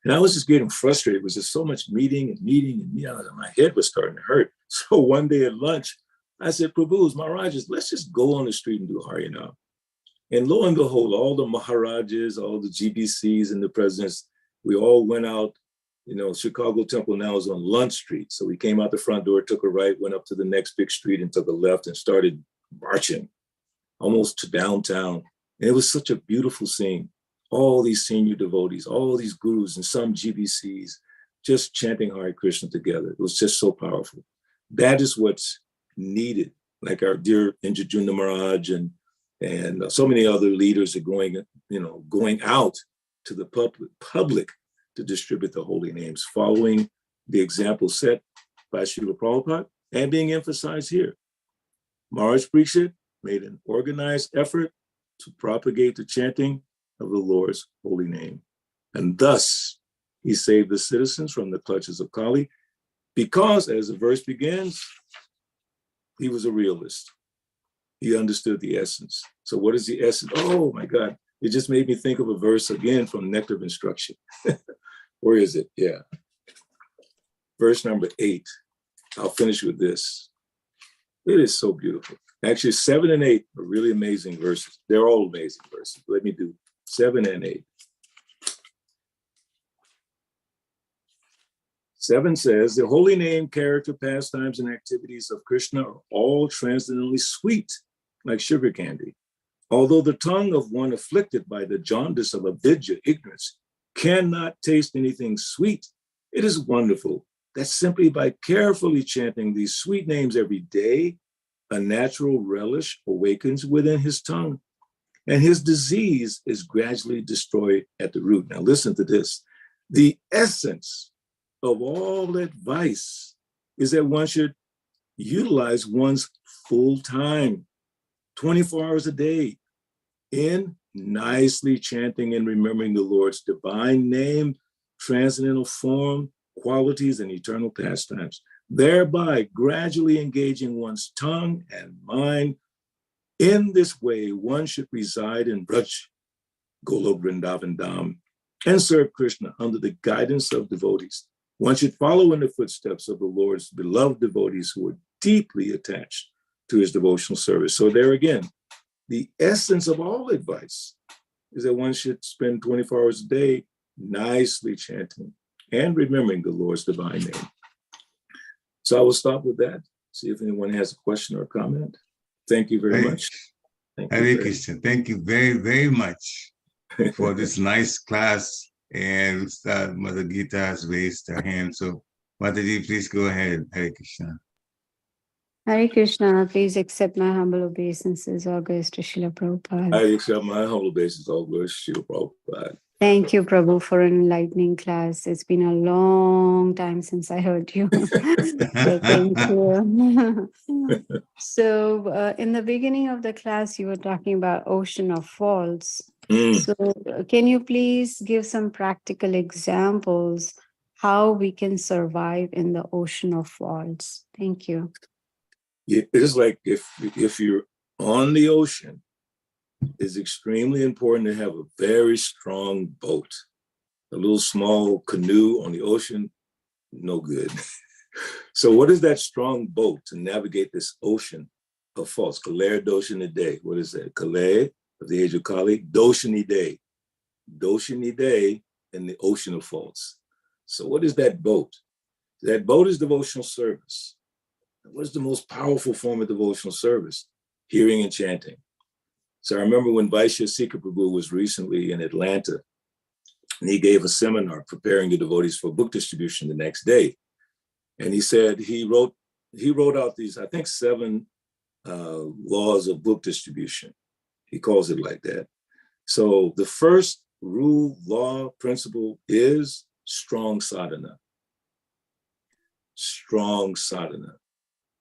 And I was just getting frustrated. It was just so much meeting and meeting and meeting. My head was starting to hurt. So one day at lunch, I said, Prabhu's, Maharajas, let's just go on the street and do Harinam. And lo and behold, all the Maharajas, all the GBCs and the presidents, we all went out. You know, Chicago Temple now is on Lunt Street. So we came out the front door, took a right, went up to the next big street and took a left and started marching almost to downtown. And it was such a beautiful scene. All these senior devotees, all these gurus and some GBCs just chanting Hare Krishna together. It was just so powerful. That is what's needed. Like our dear Indrajuna Maharaj and so many other leaders are going out to the public to distribute the holy names, following the example set by Srila Prabhupada and being emphasized here. Maharaj Pariksit made an organized effort to propagate the chanting of the Lord's holy name. And thus, he saved the citizens from the clutches of Kali because, as the verse begins, he was a realist. He understood the essence. So what is the essence? Oh my God, it just made me think of a verse again from Nectar of Instruction. Where is it? Yeah. Verse number 8. I'll finish with this. It is so beautiful. Actually, 7 and 8 are really amazing verses. They're all amazing verses. Let me do 7 and 8. 7 says, the holy name, character, pastimes, and activities of Krishna are all transcendently sweet, like sugar candy. Although the tongue of one afflicted by the jaundice of avidya, ignorance, cannot taste anything sweet, it is wonderful that simply by carefully chanting these sweet names every day, a natural relish awakens within his tongue, and his disease is gradually destroyed at the root. Now listen to this. The essence of all advice is that one should utilize one's full time, 24 hours a day, in nicely chanting and remembering the Lord's divine name, transcendental form, qualities, and eternal pastimes, thereby gradually engaging one's tongue and mind. In this way, one should reside in Braj, Golok Vrindavan Dham, and serve Krishna under the guidance of devotees. One should follow in the footsteps of the Lord's beloved devotees who are deeply attached to his devotional service. So there again, the essence of all advice is that one should spend 24 hours a day nicely chanting and remembering the Lord's divine name. So I will stop with that. See if anyone has a question or a comment. Thank you very much. Hare Krishna. Thank you very, very much for this nice class And Mother Gita has raised her hand. So, Mataji, please go ahead. Hare Krishna. Hare Krishna, please accept my humble obeisances. All glories to Srila Prabhupada. I accept my humble obeisance. All glories to Srila Prabhupada. Thank you, Prabhu, for an enlightening class. It's been a long time since I heard you. So thank you. So in the beginning of the class, you were talking about ocean of faults. So can you please give some practical examples how we can survive in the ocean of faults? Thank you. It is like if you're on the ocean, it's extremely important to have a very strong boat. A little small canoe on the ocean, no good. So what is that strong boat to navigate this ocean of faults? Kalei Doshini Day. What is that? Kalei of the age of Kali, Doshini Day. Doshini Day in the ocean of faults. So what is that boat? That boat is devotional service. What is the most powerful form of devotional service? Hearing and chanting. So I remember when Vaishya Sikha Prabhu was recently in Atlanta, and he gave a seminar preparing the devotees for book distribution the next day. And he said he wrote out these, I think, 7 laws of book distribution. He calls it like that. So the first rule, law, principle is strong sadhana. Strong sadhana.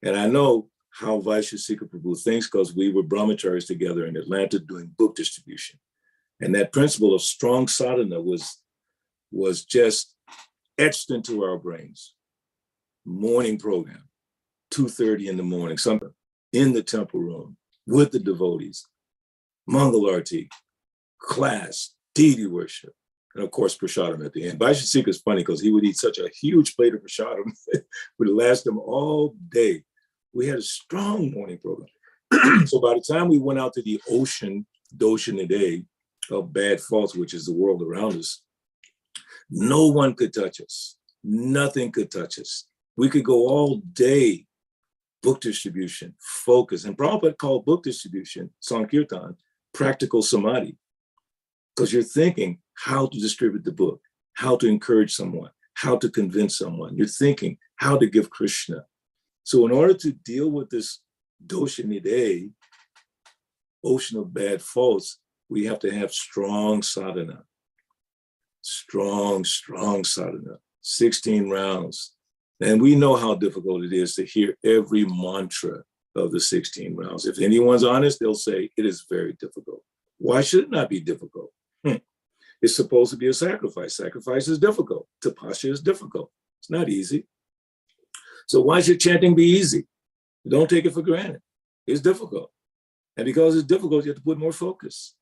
And I know how Vaishya Sikha Prabhu thinks because we were brahmacharis together in Atlanta doing book distribution. And that principle of strong sadhana was just etched into our brains. Morning program, 2:30 in the morning, something in the temple room with the devotees, Mangalarti, class, deity worship, and of course, prasadam at the end. Vaishya Sikha is funny because he would eat such a huge plate of prasadam, it would last him all day. We had a strong morning program. So by the time we went out to the ocean, Doshini Day, of bad faults, which is the world around us, no one could touch us. Nothing could touch us. We could go all day, book distribution, focus. And Prabhupada called book distribution, Sankirtan, practical samadhi. Because you're thinking how to distribute the book, how to encourage someone, how to convince someone. You're thinking how to give Krishna. So in order to deal with this Doshini Day, ocean of bad faults, we have to have strong sadhana. Strong sadhana. 16 rounds. And we know how difficult it is to hear every mantra of the 16 rounds. If anyone's honest, they'll say it is very difficult. Why should it not be difficult? It's supposed to be a sacrifice. Sacrifice is difficult. Tapasya is difficult. It's not easy. So why should chanting be easy? Don't take it for granted. It's difficult. And because it's difficult, you have to put more focus.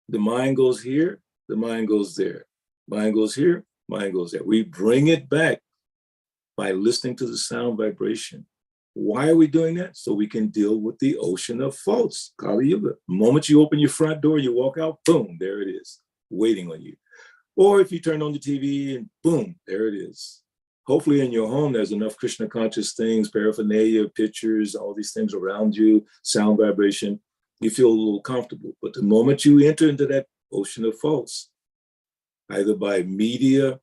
The mind goes here, the mind goes there. Mind goes here, mind goes there. We bring it back by listening to the sound vibration. Why are we doing that? So we can deal with the ocean of faults, Kali Yuga. The moment you open your front door, you walk out, boom, there it is, waiting on you. Or if you turn on the TV and boom, there it is. Hopefully in your home, there's enough Krishna conscious things, paraphernalia, pictures, all these things around you, sound vibration, you feel a little comfortable. But the moment you enter into that ocean of faults, either by media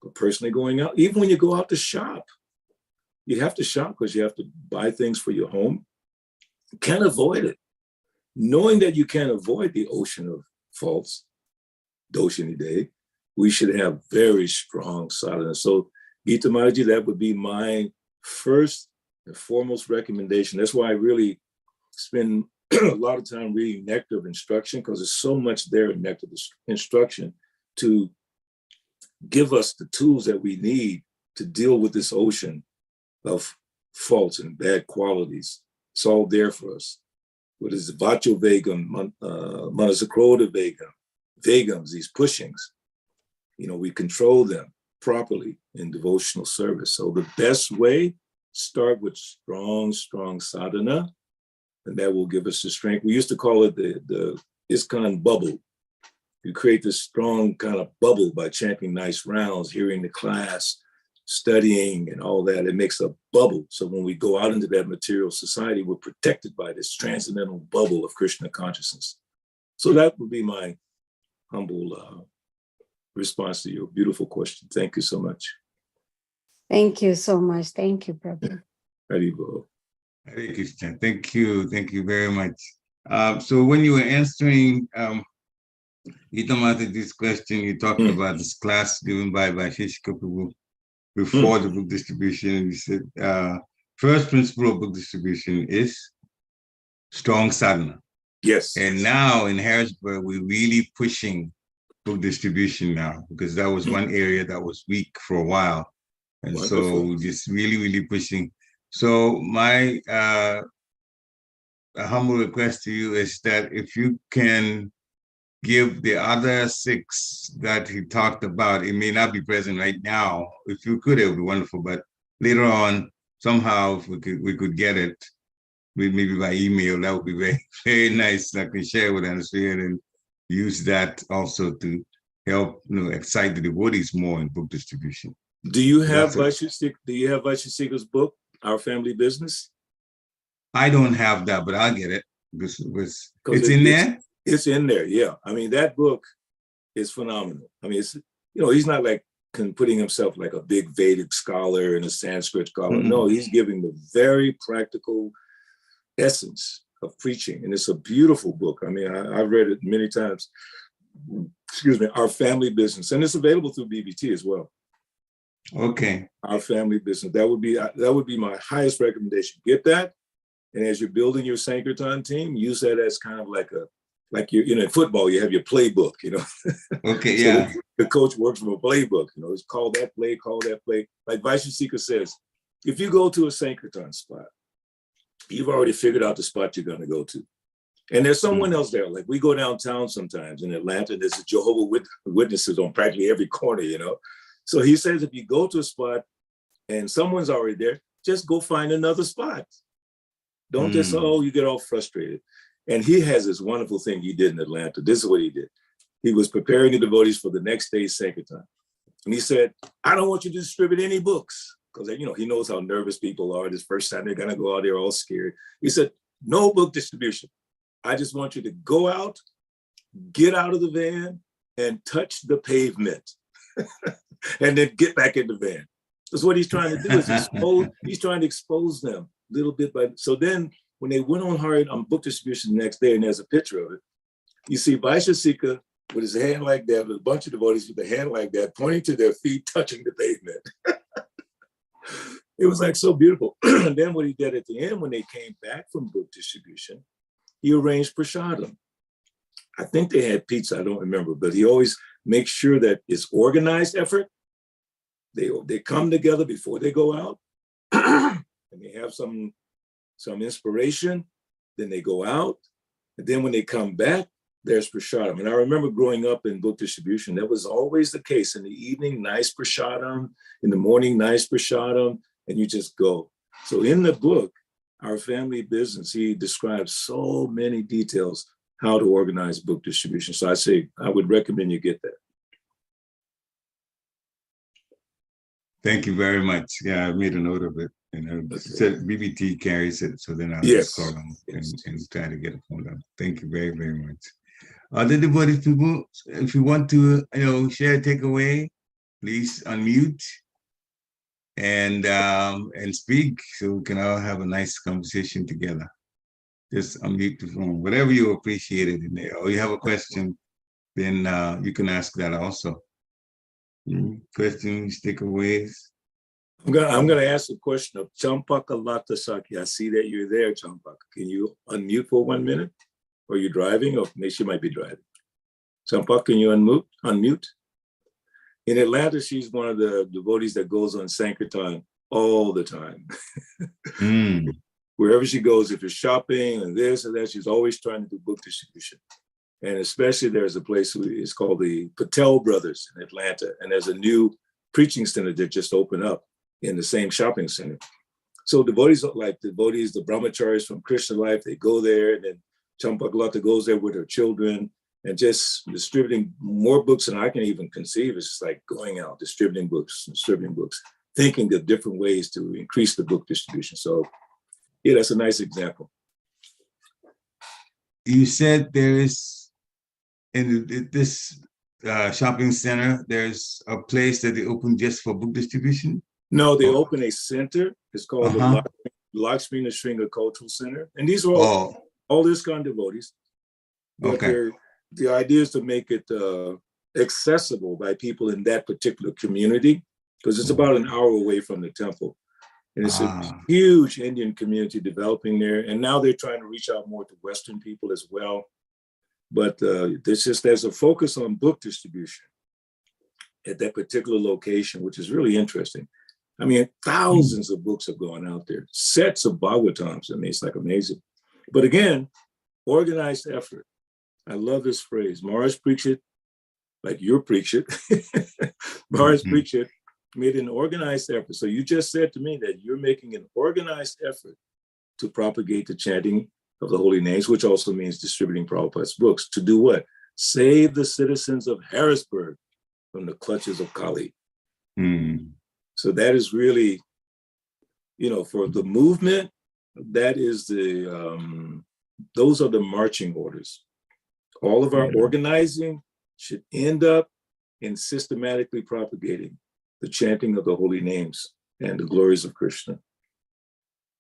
or personally going out, even when you go out to shop, you have to shop because you have to buy things for your home. You can't avoid it. Knowing that you can't avoid the ocean of faults, Doshini Day, we should have very strong sadhana. So Gita Mataji, that would be my first and foremost recommendation. That's why I really spend a lot of time reading Nectar of Instruction, because there's so much there in Nectar of Instruction to give us the tools that we need to deal with this ocean of faults and bad qualities. It's all there for us. What is it? Vacho Vegam, Manasakroda Vegam, Vegams, these pushings. You know, we control them properly in devotional service. So the best way, start with strong sadhana, and that will give us the strength. We used to call it the ISKCON bubble. You create this strong kind of bubble by chanting nice rounds, hearing the class, studying and all that. It makes a bubble. So when we go out into that material society, we're protected by this transcendental bubble of Krishna consciousness. So that would be my humble response to your beautiful question. Thank you so much. Thank you so much. Thank you, Prabhu. Haribol. Hare Krishna. Thank you. Thank you very much. So when you were answering Itamata, this question, you talked about this class given by Shishka Prabhu before the book distribution. And you said, first principle of book distribution is strong sadhana. Yes. And now in Harrisburg, we're really pushing book distribution now, because that was one area that was weak for a while. And Wonderful. so just really, really pushing. So my humble request to you is that if you can give the other 6 that he talked about, it may not be present right now. If you could, it would be wonderful. But later on, somehow, if we could get it, maybe by email, that would be very, very nice. I can share with us here and use that also to help, excite the devotees more in book distribution. Do you have Vaisheshika's book, Our Family Business? I don't have that, but I'll get it. It's in there? It's in there, yeah. I mean, that book is phenomenal. I mean, it's, he's not like putting himself like a big Vedic scholar and a Sanskrit scholar. Mm-hmm. No, he's giving the very practical essence of preaching. And it's a beautiful book. I mean, I've read it many times. Excuse me, Our Family Business. And it's available through BBT as well. Okay. Our Family Business. That would be my highest recommendation. Get that. And as you're building your Sankirtan team, use that as kind of like you're in football, you have your playbook, Okay, so yeah. The coach works from a playbook, it's call that play. Like Vaisheshika says, if you go to a Sankirtan spot, you've already figured out the spot you're going to go to. And there's someone else there. Like we go downtown sometimes in Atlanta, there's a Jehovah's Witnesses on practically every corner, So he says, if you go to a spot and someone's already there, just go find another spot. Don't just, you get all frustrated. And he has this wonderful thing he did in Atlanta. This is what he did. He was preparing the devotees for the next day's Sankirtan. And he said, I don't want you to distribute any books. Because, he knows how nervous people are. This first time they're going to go out there all scared. He said, no book distribution. I just want you to go out, get out of the van, and touch the pavement. And then get back in the van. That's what he's trying to do, he's trying to expose them little bit by. So then when they went on book distribution the next day, and there's a picture of it, you see Vaisheshika with his hand like that, with a bunch of devotees with their hand like that, pointing to their feet, touching the pavement. It was like so beautiful. And then what he did at the end, when they came back from book distribution, he arranged prasadam. I think they had pizza, I don't remember, but he always makes sure that it's organized effort. They come together before they go out, and they have some inspiration. Then they go out, and then when they come back, there's prasadam. And I remember growing up in book distribution, that was always the case. In the evening, nice prasadam. In the morning, nice prasadam, and you just go. So in the book, Our Family Business, he describes so many details how to organize book distribution. So I would recommend you get that. Thank you very much. Yeah, I made a note of it. And said BBT carries it, so then I'll Yes. just call them and try to get it from them. Thank you very, very much. Other devotees people, if you want to, share a takeaway, please unmute and speak, so we can all have a nice conversation together. Just unmute the phone, whatever you appreciated in there. Or you have a question, then you can ask that also. Questions, takeaways. I'm gonna ask a question of Champaka Latasaki. I see that you're there, Champaka. Can you unmute for 1 minute? Are you driving? Or maybe she might be driving. Champaka, can you unmute? In Atlanta, she's one of the devotees that goes on Sankirtan all the time. Wherever she goes, if it's shopping and this and that, she's always trying to do book distribution. And especially there's a place, it's called the Patel Brothers in Atlanta. And there's a new preaching center that just opened up in the same shopping center. So devotees, the brahmacharis from Krishna Life, they go there, and then Champakalata goes there with her children and just distributing more books than I can even conceive. It's just like going out, distributing books, thinking of different ways to increase the book distribution. So yeah, that's a nice example. You said there is, in this shopping center, there's a place that they open just for book distribution? No, they Oh. open a center. It's called Uh-huh. the Lakshmi Nrsimha Cultural Center. And these are all ISKCON devotees. But Okay. the idea is to make it accessible by people in that particular community, because it's about an hour away from the temple. And it's a huge Indian community developing there. And now they're trying to reach out more to Western people as well. But there's a focus on book distribution at that particular location, which is really interesting. I mean, thousands of books have gone out there, sets of Bhagavatams. I mean, it's like amazing. But again, organized effort. I love this phrase. Maharaj preached it like you're preach it. Maharaj preached it, made an organized effort. So you just said to me that you're making an organized effort to propagate the chanting of the holy names, which also means distributing Prabhupada's books. To do what? Save the citizens of Harrisburg from the clutches of Kali. So that is really, for the movement, that is those are the marching orders. All of our organizing should end up in systematically propagating the chanting of the holy names and the glories of Krishna.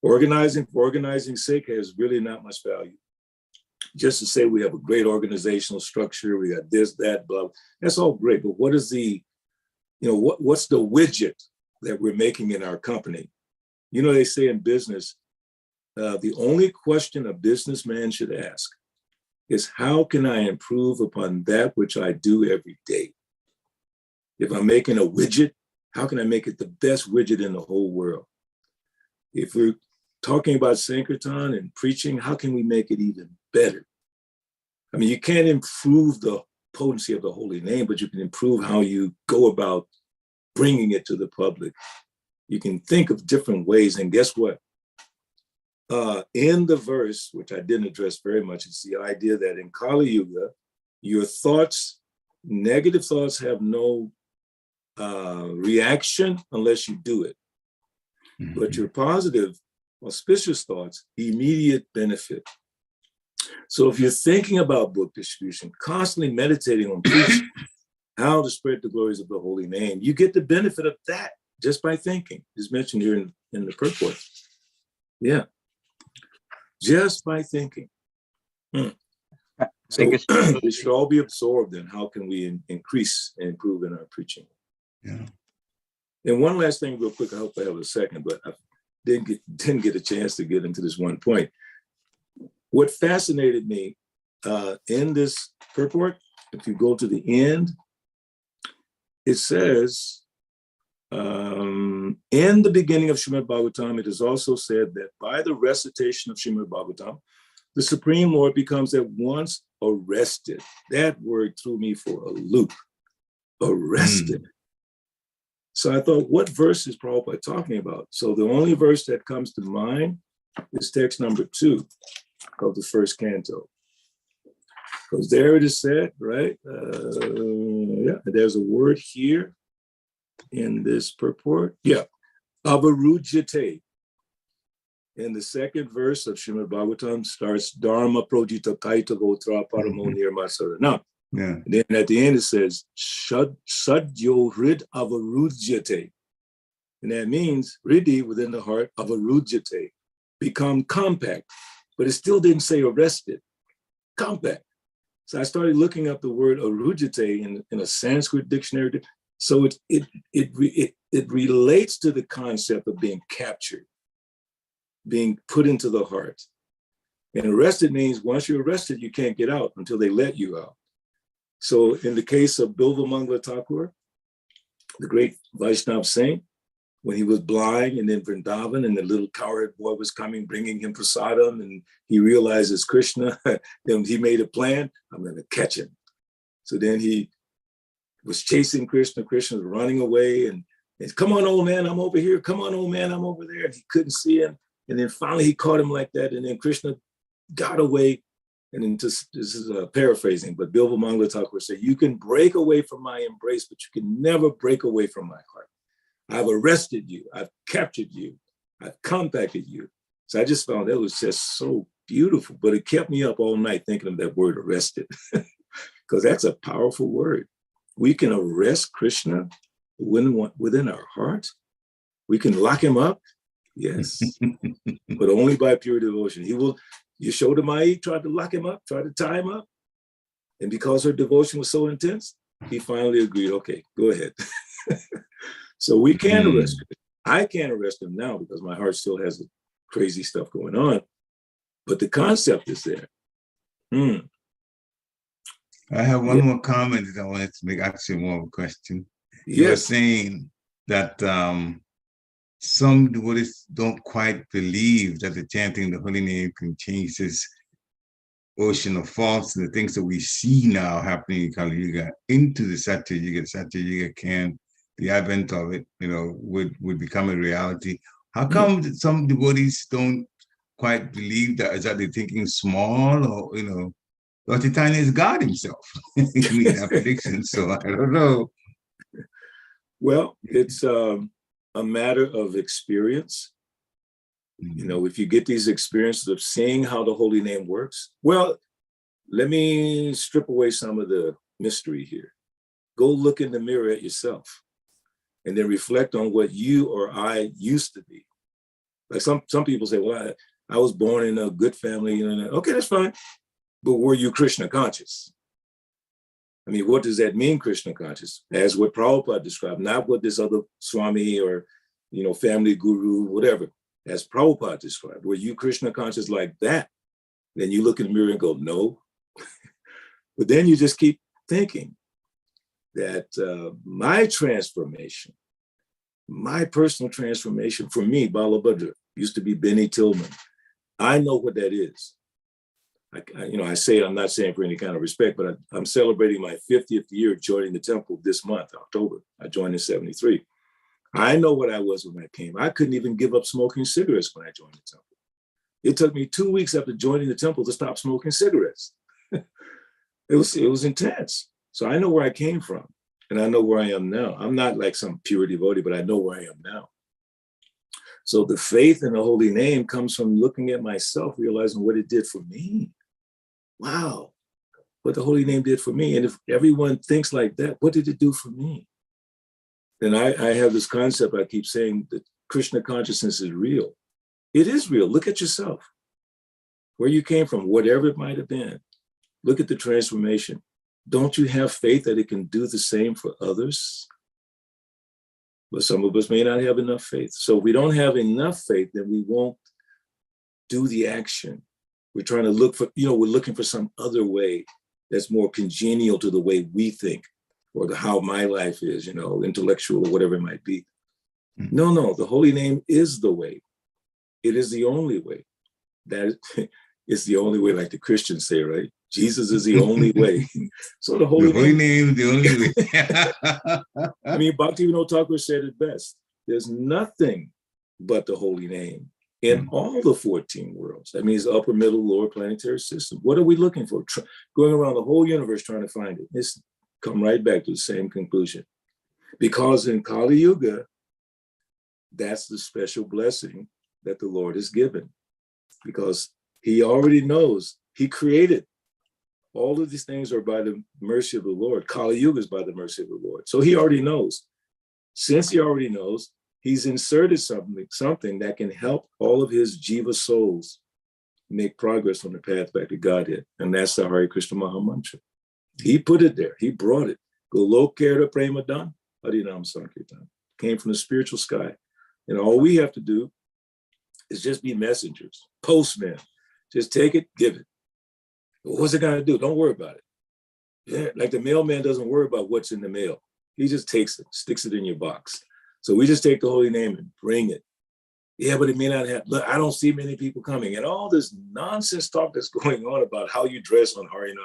Organizing for organizing's sake has really not much value. Just to say we have a great organizational structure, we got this, that, blah, that's all great. But what is what's the widget that we're making in our company? They say in business, the only question a businessman should ask is, how can I improve upon that which I do every day? If I'm making a widget, how can I make it the best widget in the whole world? If we're talking about Sankirtan and preaching, how can we make it even better? I mean, you can't improve the potency of the holy name, but you can improve how you go about bringing it to the public. You can think of different ways, and guess what? In the verse, which I didn't address very much, it's the idea that in Kali Yuga, your thoughts, negative thoughts, have no reaction unless you do it. But your positive, auspicious thoughts, immediate benefit. So if you're thinking about book distribution, constantly meditating on preaching, how to spread the glories of the holy name, you get the benefit of that just by thinking. It's mentioned here in the purport. Yeah. Just by thinking. So we should all be absorbed in how can we increase and improve in our preaching. Yeah. And one last thing real quick, I hope I have a second, but I didn't get a chance to get into this one point. What fascinated me in this purport, if you go to the end, it says, in the beginning of Srimad Bhagavatam, it is also said that by the recitation of Srimad Bhagavatam, the Supreme Lord becomes at once arrested. That word threw me for a loop. Arrested. So I thought, what verse is Prabhupada talking about? So the only verse that comes to mind is text number 2 of the first canto. Because there it is said, right? There's a word here in this purport. Yeah, avarujyate. And the second verse of Srimad Bhagavatam starts Dharma projita kaita gotra paramo nirmasara. Now, and then at the end it says sadyo hrid avarujyate. And that means riddhi within the heart, avarujyate, become compact. But it still didn't say arrested, compact. So I started looking up the word arujyate in a Sanskrit dictionary. So it relates to the concept of being captured, being put into the heart. And arrested means once you're arrested, you can't get out until they let you out. So in the case of Bilvamangala Thakur, the great Vaishnava saint, when he was blind and in Vrindavan and the little cowherd boy was coming, bringing him prasadam, and he realized it's Krishna, then he made a plan, I'm going to catch him. So then he was chasing Krishna. Krishna was running away and come on, old man, I'm over here. Come on, old man, I'm over there. And he couldn't see him. And then finally he caught him like that. And then Krishna got away. And then this is paraphrasing, but Bilvamangala Thakur said, you can break away from my embrace, but you can never break away from my heart. I've arrested you. I've captured you. I've compacted you. So I just found that was just so beautiful, but it kept me up all night thinking of that word arrested, because that's a powerful word. we can arrest Krishna within our heart. We can lock him up. Yes, but only by pure devotion. Yashoda Mai tried to lock him up, tried to tie him up. And because her devotion was so intense, he finally agreed, okay, go ahead. So we can arrest him. I can't arrest him now because my heart still has the crazy stuff going on. But the concept is there. I have one more comment that I wanted to make, actually more of a question. Yes. You were saying that some devotees don't quite believe that the chanting the holy name can change this ocean of faults and the things that we see now happening in Kali Yuga into the Satya Yuga. Satya Yuga can, the advent of it, would become a reality. How come some devotees don't quite believe that? Is that they're thinking small, or Lord Chaitanya is God himself? He made that prediction, so I don't know. Well, it's a matter of experience. If you get these experiences of seeing how the holy name works, well, let me strip away some of the mystery here. Go look in the mirror at yourself and then reflect on what you or I used to be. Like some people say, well, I was born in a good family. Okay, that's fine. But were you Krishna conscious? I mean, what does that mean, Krishna conscious? As what Prabhupada described, not what this other Swami or, family guru, whatever, as Prabhupada described. Were you Krishna conscious like that? Then you look in the mirror and go, no. But then you just keep thinking that my transformation, my personal transformation, for me, Balabhadra, used to be Benny Tillman. I know what that is. I say, I'm not saying for any kind of respect, but I'm celebrating my 50th year joining the temple this month, October. I joined in 73. I know what I was when I came. I couldn't even give up smoking cigarettes when I joined the temple. It took me 2 weeks after joining the temple to stop smoking cigarettes. It was intense. So I know where I came from, and I know where I am now. I'm not like some pure devotee, but I know where I am now. So the faith in the holy name comes from looking at myself, realizing what it did for me. Wow, what the holy name did for me. And if everyone thinks like that, what did it do for me? Then I have this concept I keep saying that Krishna consciousness is real. It is real. Look at yourself, where you came from, whatever it might have been. Look at the transformation. Don't you have faith that it can do the same for others? But some of us may not have enough faith. So if we don't have enough faith, then we won't do the action. We're trying to look for, we're looking for some other way that's more congenial to the way we think, or how my life is, intellectual or whatever it might be. No, the holy name is the way. It is the only way. That is the only way, like the Christians say, right? Jesus is the only way. So the holy name, the only way. I mean, Bhaktivinoda Thakur said it best. There's nothing but the holy name in all the 14 worlds. That means upper, middle, lower planetary system. What are we looking for? Going around the whole universe trying to find it. It's come right back to the same conclusion. Because in Kali Yuga, that's the special blessing that the Lord has given. Because he already knows, he created. All of these things are by the mercy of the Lord. Kali Yuga is by the mercy of the Lord. So he already knows. Since he already knows, he's inserted something that can help all of his jiva souls make progress on the path back to Godhead. And that's the Hare Krishna Maha Mantra. He put it there. He brought it. Golokera Premadan, Harinam Sankirtan. Came from the spiritual sky. And all we have to do is just be messengers, postmen. Just take it, give it. What's it gonna do? Don't worry about it. Yeah, like the mailman doesn't worry about what's in the mail. He just takes it, sticks it in your box. So we just take the holy name and bring it. Yeah, but it may not have, look, I don't see many people coming. And all this nonsense talk that's going on about how you dress on Harinam,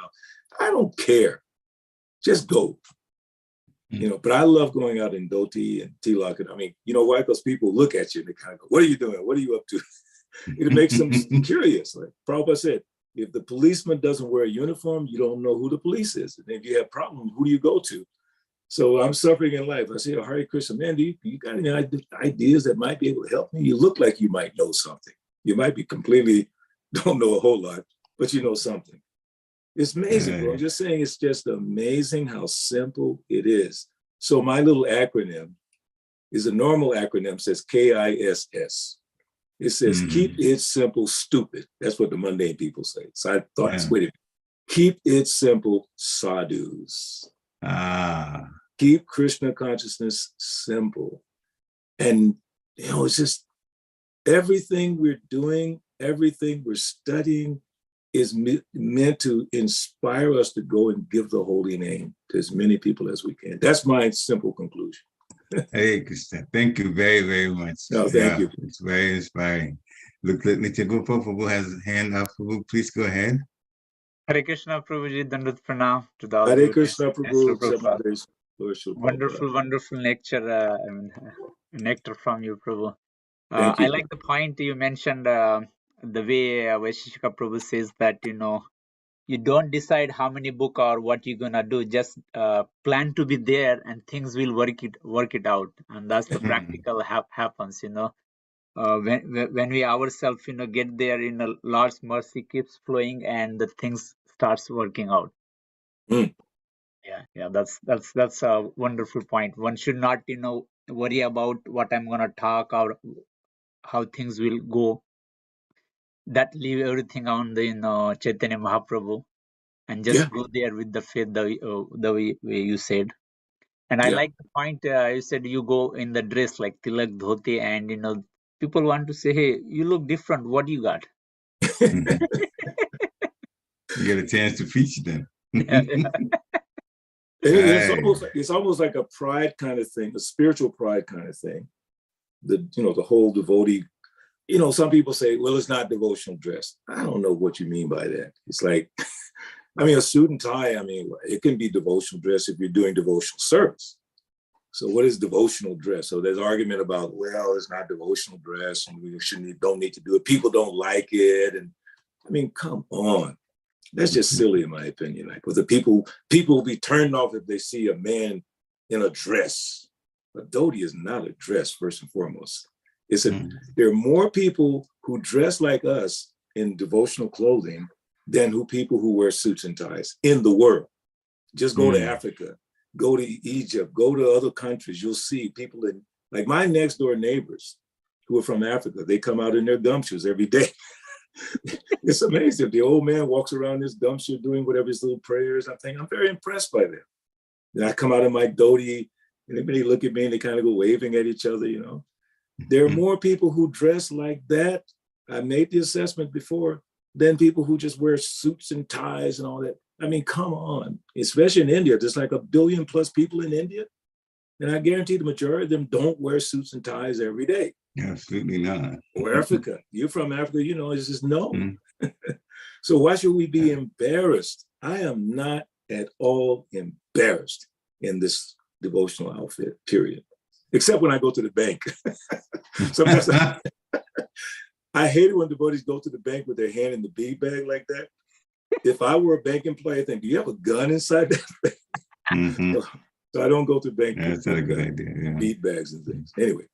I don't care. Just go. But I love going out in dhoti and tilak. And I mean, you know why? Because people look at you and they kind of go, what are you doing? What are you up to? It makes them curious. Like Prabhupada said, if the policeman doesn't wear a uniform, you don't know who the police is. And if you have problems, who do you go to? So I'm suffering in life. I say, oh, Hare Krishna, man, do you got any ideas that might be able to help me? You look like you might know something. You might be completely, don't know a whole lot, but you know something. It's amazing, bro. I'm just saying it's just amazing how simple it is. So my little acronym is a normal acronym, says KISS. It says keep it simple, stupid. That's what the mundane people say. So I thought, wait a minute. Keep it simple, sadhus. Keep Krishna consciousness simple. And, it's just everything we're doing, everything we're studying is meant to inspire us to go and give the holy name to as many people as we can. That's my simple conclusion. Hey, Krishna, thank you very, very much. No, thank you. It's very inspiring. Look, let me take over. Prabhu has a hand up. Prabhu, please go ahead. Hare Krishna, Prabhuji, Dandat Pranam to the Hare Krishna, Prabhu. Wonderful nectar, nectar from you, Prabhu. Thank you. I like the point you mentioned, the way Vaisheshika Prabhu says that, you don't decide how many book or what you're gonna do, just plan to be there and things will work it out. And that's the practical happens, when we ourselves, get there, Lord's mercy keeps flowing and the things starts working out. Yeah, that's a wonderful point. One should not, worry about what I'm gonna talk or how things will go. That leave everything on the Chaitanya Mahaprabhu and just go there with the faith, the way you said. And I like the point you said, you go in the dress like tilak dhoti, and people want to say, hey, you look different, what you got? You get a chance to preach them. It's almost like a pride kind of thing, a spiritual pride kind of thing. The whole devotee, some people say, well, it's not devotional dress. I don't know what you mean by that. It's like, a suit and tie, it can be devotional dress if you're doing devotional service. So what is devotional dress? So there's argument about, well, it's not devotional dress and we don't need to do it. People don't like it. And come on. That's just silly in my opinion. Like, but the people will be turned off if they see a man in a dress. But dhoti is not a dress, first and foremost. There are more people who dress like us in devotional clothing than people who wear suits and ties in the world. Just go to Africa, go to Egypt, go to other countries. You'll see people like my next door neighbors who are from Africa. They come out in their gumshoes every day. It's amazing. The old man walks around his gumshoe doing whatever his little prayers. I'm very impressed by them. Then I come out in my dhoti, and they look at me and they kind of go waving at each other, There are more people who dress like that. I made the assessment before, than people who just wear suits and ties and all that. Come on. Especially in India, there's like 1 billion plus people in India. And I guarantee the majority of them don't wear suits and ties every day. Absolutely not. Or Africa. You're from Africa, it's just no. So why should we be embarrassed? I am not at all embarrassed in this devotional outfit, period. Except when I go to the bank. Sometimes I hate it when devotees go to the bank with their hand in the bead bag like that. If I were a bank employee, I think, do you have a gun inside that bag? So I don't go to the bank. That's not a good idea. Yeah. Bead bags and things. Anyway.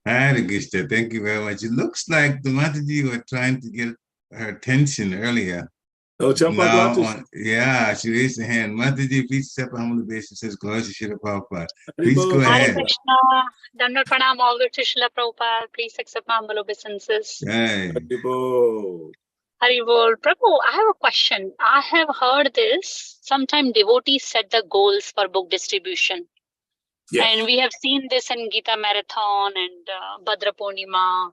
Hare Krishna, thank you very much. It looks like the Mataji were trying to get her attention earlier. Oh, yeah, she raised her hand. Mataji, please accept a humble obeisance. Glory to Srila Prabhupada. Please go ahead. Hare Krishna, Dandavat Pranam, all good to Srila Prabhupada. Please accept my humble obeisances. Hey. Haribol. Prabhu, I have a question. I have heard this. Sometimes devotees set the goals for book distribution. Yes. And we have seen this in Gita Marathon and Bhadra Purnima.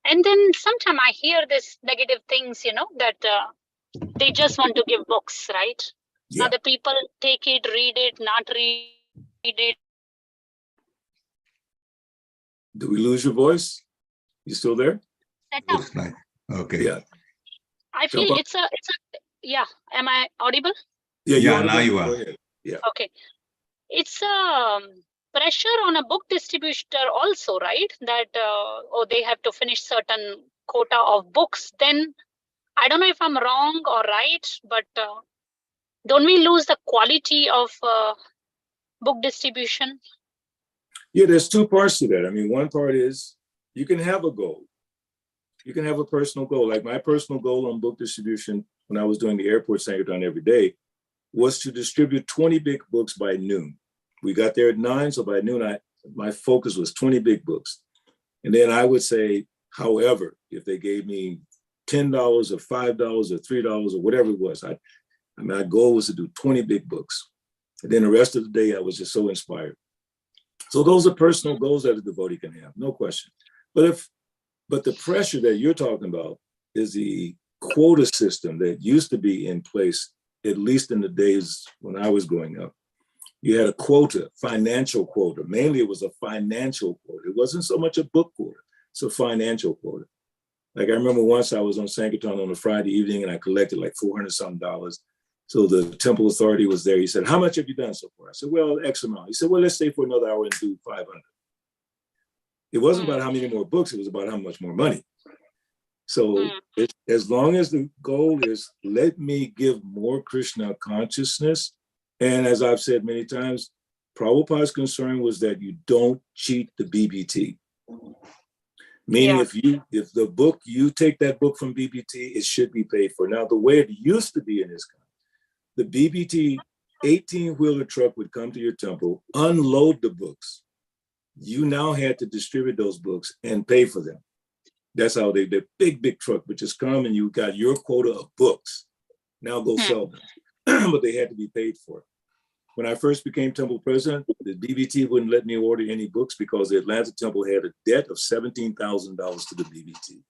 And then sometimes I hear this negative things, that they just want to give books, right? Yeah. Now the people take it, read it, not read it. Do we lose your voice? You still there? Looks like. Okay. Yeah. I feel it's a yeah. Am I audible? Yeah, now you are. Yeah. Okay. It's a pressure on a book distributor also, right? That they have to finish certain quota of books. Then I don't know if I'm wrong or right, but don't we lose the quality of book distribution? Yeah, there's two parts to that. One part is you can have a goal. You can have a personal goal. Like my personal goal on book distribution when I was doing the airport Sankirtan every day was to distribute 20 big books by noon. We got there at 9, so by noon, my focus was 20 big books. And then I would say, however, if they gave me $10 or $5 or $3 or whatever it was, my goal was to do 20 big books. And then the rest of the day, I was just so inspired. So those are personal goals that a devotee can have, no question. But the pressure that you're talking about is the quota system that used to be in place, at least in the days when I was growing up. You had a quota, financial quota. Mainly it was a financial quota. It wasn't so much a book quota, it's a financial quota. Like I remember once I was on Sankirtan on a Friday evening and I collected like $400-something. So the temple authority was there. He said, how much have you done so far? I said, well, X amount. He said, well, let's stay for another hour and do 500. It wasn't about how many more books, it was about how much more money. So as long as the goal is, let me give more Krishna consciousness. And as I've said many times, Prabhupada's concern was that you don't cheat the BBT. Meaning if the book, you take that book from BBT, it should be paid for. Now, the way it used to be in this country, the BBT 18-wheeler truck would come to your temple, unload the books. You now had to distribute those books and pay for them. That's how the big truck would just come and you got your quota of books. Now go sell them. But they had to be paid for. When I first became temple president, the BBT wouldn't let me order any books because the Atlanta temple had a debt of $17,000 to the BBT.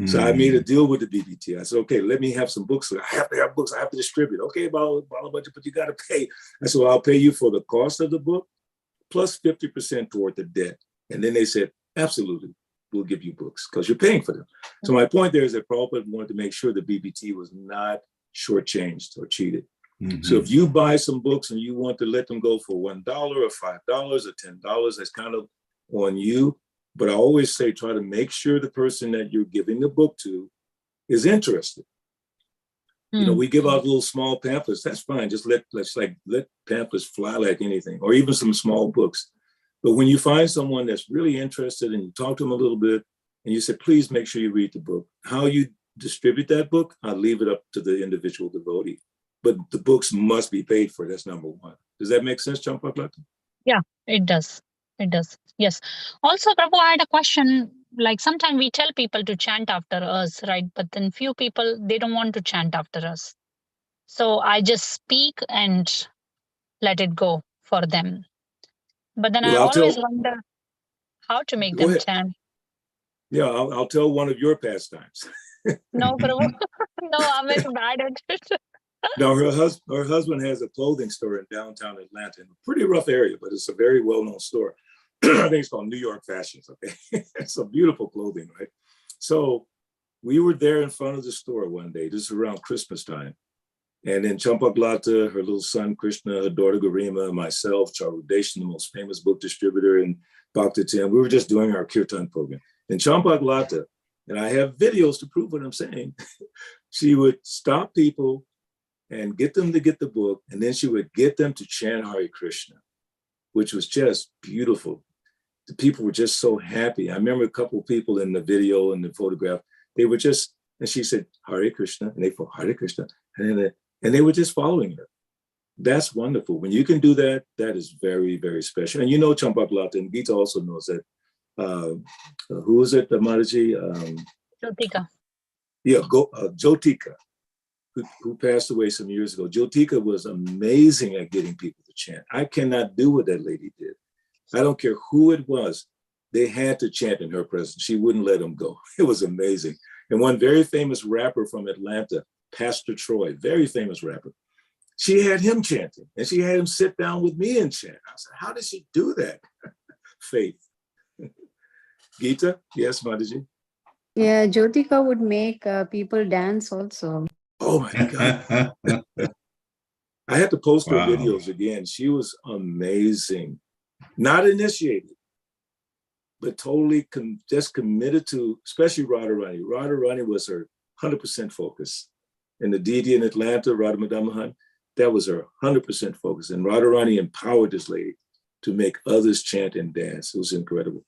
So I made a deal with the BBT. I said, okay, let me have some books. I have to have books. I have to distribute. Okay, Balabhadra, but you got to pay. I said, well, I'll pay you for the cost of the book plus 50% toward the debt. And then they said, absolutely, we'll give you books because you're paying for them. So my point there is that Prabhupada wanted to make sure the BBT was not shortchanged or cheated. So if you buy some books and you want to let them go for $1 or $5 or $10, that's kind of on you. But I always say, try to make sure the person that you're giving the book to is interested. You know, we give out little small pamphlets. That's fine. Just let pamphlets fly like anything, or even some small books. But when you find someone that's really interested and you talk to them a little bit and you say, please make sure you read the book. How you distribute that book, I'll leave it up to the individual devotee. But the books must be paid for. That's number one. Does that make sense, Champaklata? Yeah, it does. It does. Yes. Also, Prabhu, I had a question. Like sometimes we tell people to chant after us, right? But then few people, they don't want to chant after us. So I just speak and let it go for them. But then Well, I always wonder how to make them chant. Yeah, I'll tell one of your pastimes. No, Prabhu. No, I'm very bad at it. No, her husband has a clothing store in downtown Atlanta, in a pretty rough area, but it's a very well-known store. I think it's called New York Fashions, okay? It's a beautiful clothing, right? So we were there in front of the store one day, this is around Christmas time. And then Champaklata, her little son Krishna, her daughter Garima, myself, Charudeshan, the most famous book distributor in Bhattacharya, we were just doing our kirtan program. And Champaklata, and I have videos to prove what I'm saying, she would stop people and get them to get the book, and then she would get them to chant Hare Krishna, which was just beautiful. The people were just so happy. I remember a couple of people in the video and the photograph, they were just, and she said, Hare Krishna, and they thought, Hare Krishna, and they were just following her. That's wonderful. When you can do that, that is very, very special. And you know Champaklata, and Gita also knows that. Who is it, Mataji? Jyotika. Yeah, Jyotika. Who passed away some years ago. Jyotika was amazing at getting people to chant. I cannot do what that lady did. I don't care who it was. They had to chant in her presence. She wouldn't let them go. It was amazing. And one very famous rapper from Atlanta, Pastor Troy, very famous rapper, she had him chanting and she had him sit down with me and chant. I said, how did she do that? Faith. Gita? Yes, Mataji? Yeah, Jyotika would make people dance also. Oh my God. I had to post her videos again. She was amazing. Not initiated, but totally just committed to, especially Radharani. Radharani was her 100% focus. And the deity in Atlanta, Radha Madamahan, that was her 100% focus. And Radharani empowered this lady to make others chant and dance. It was incredible.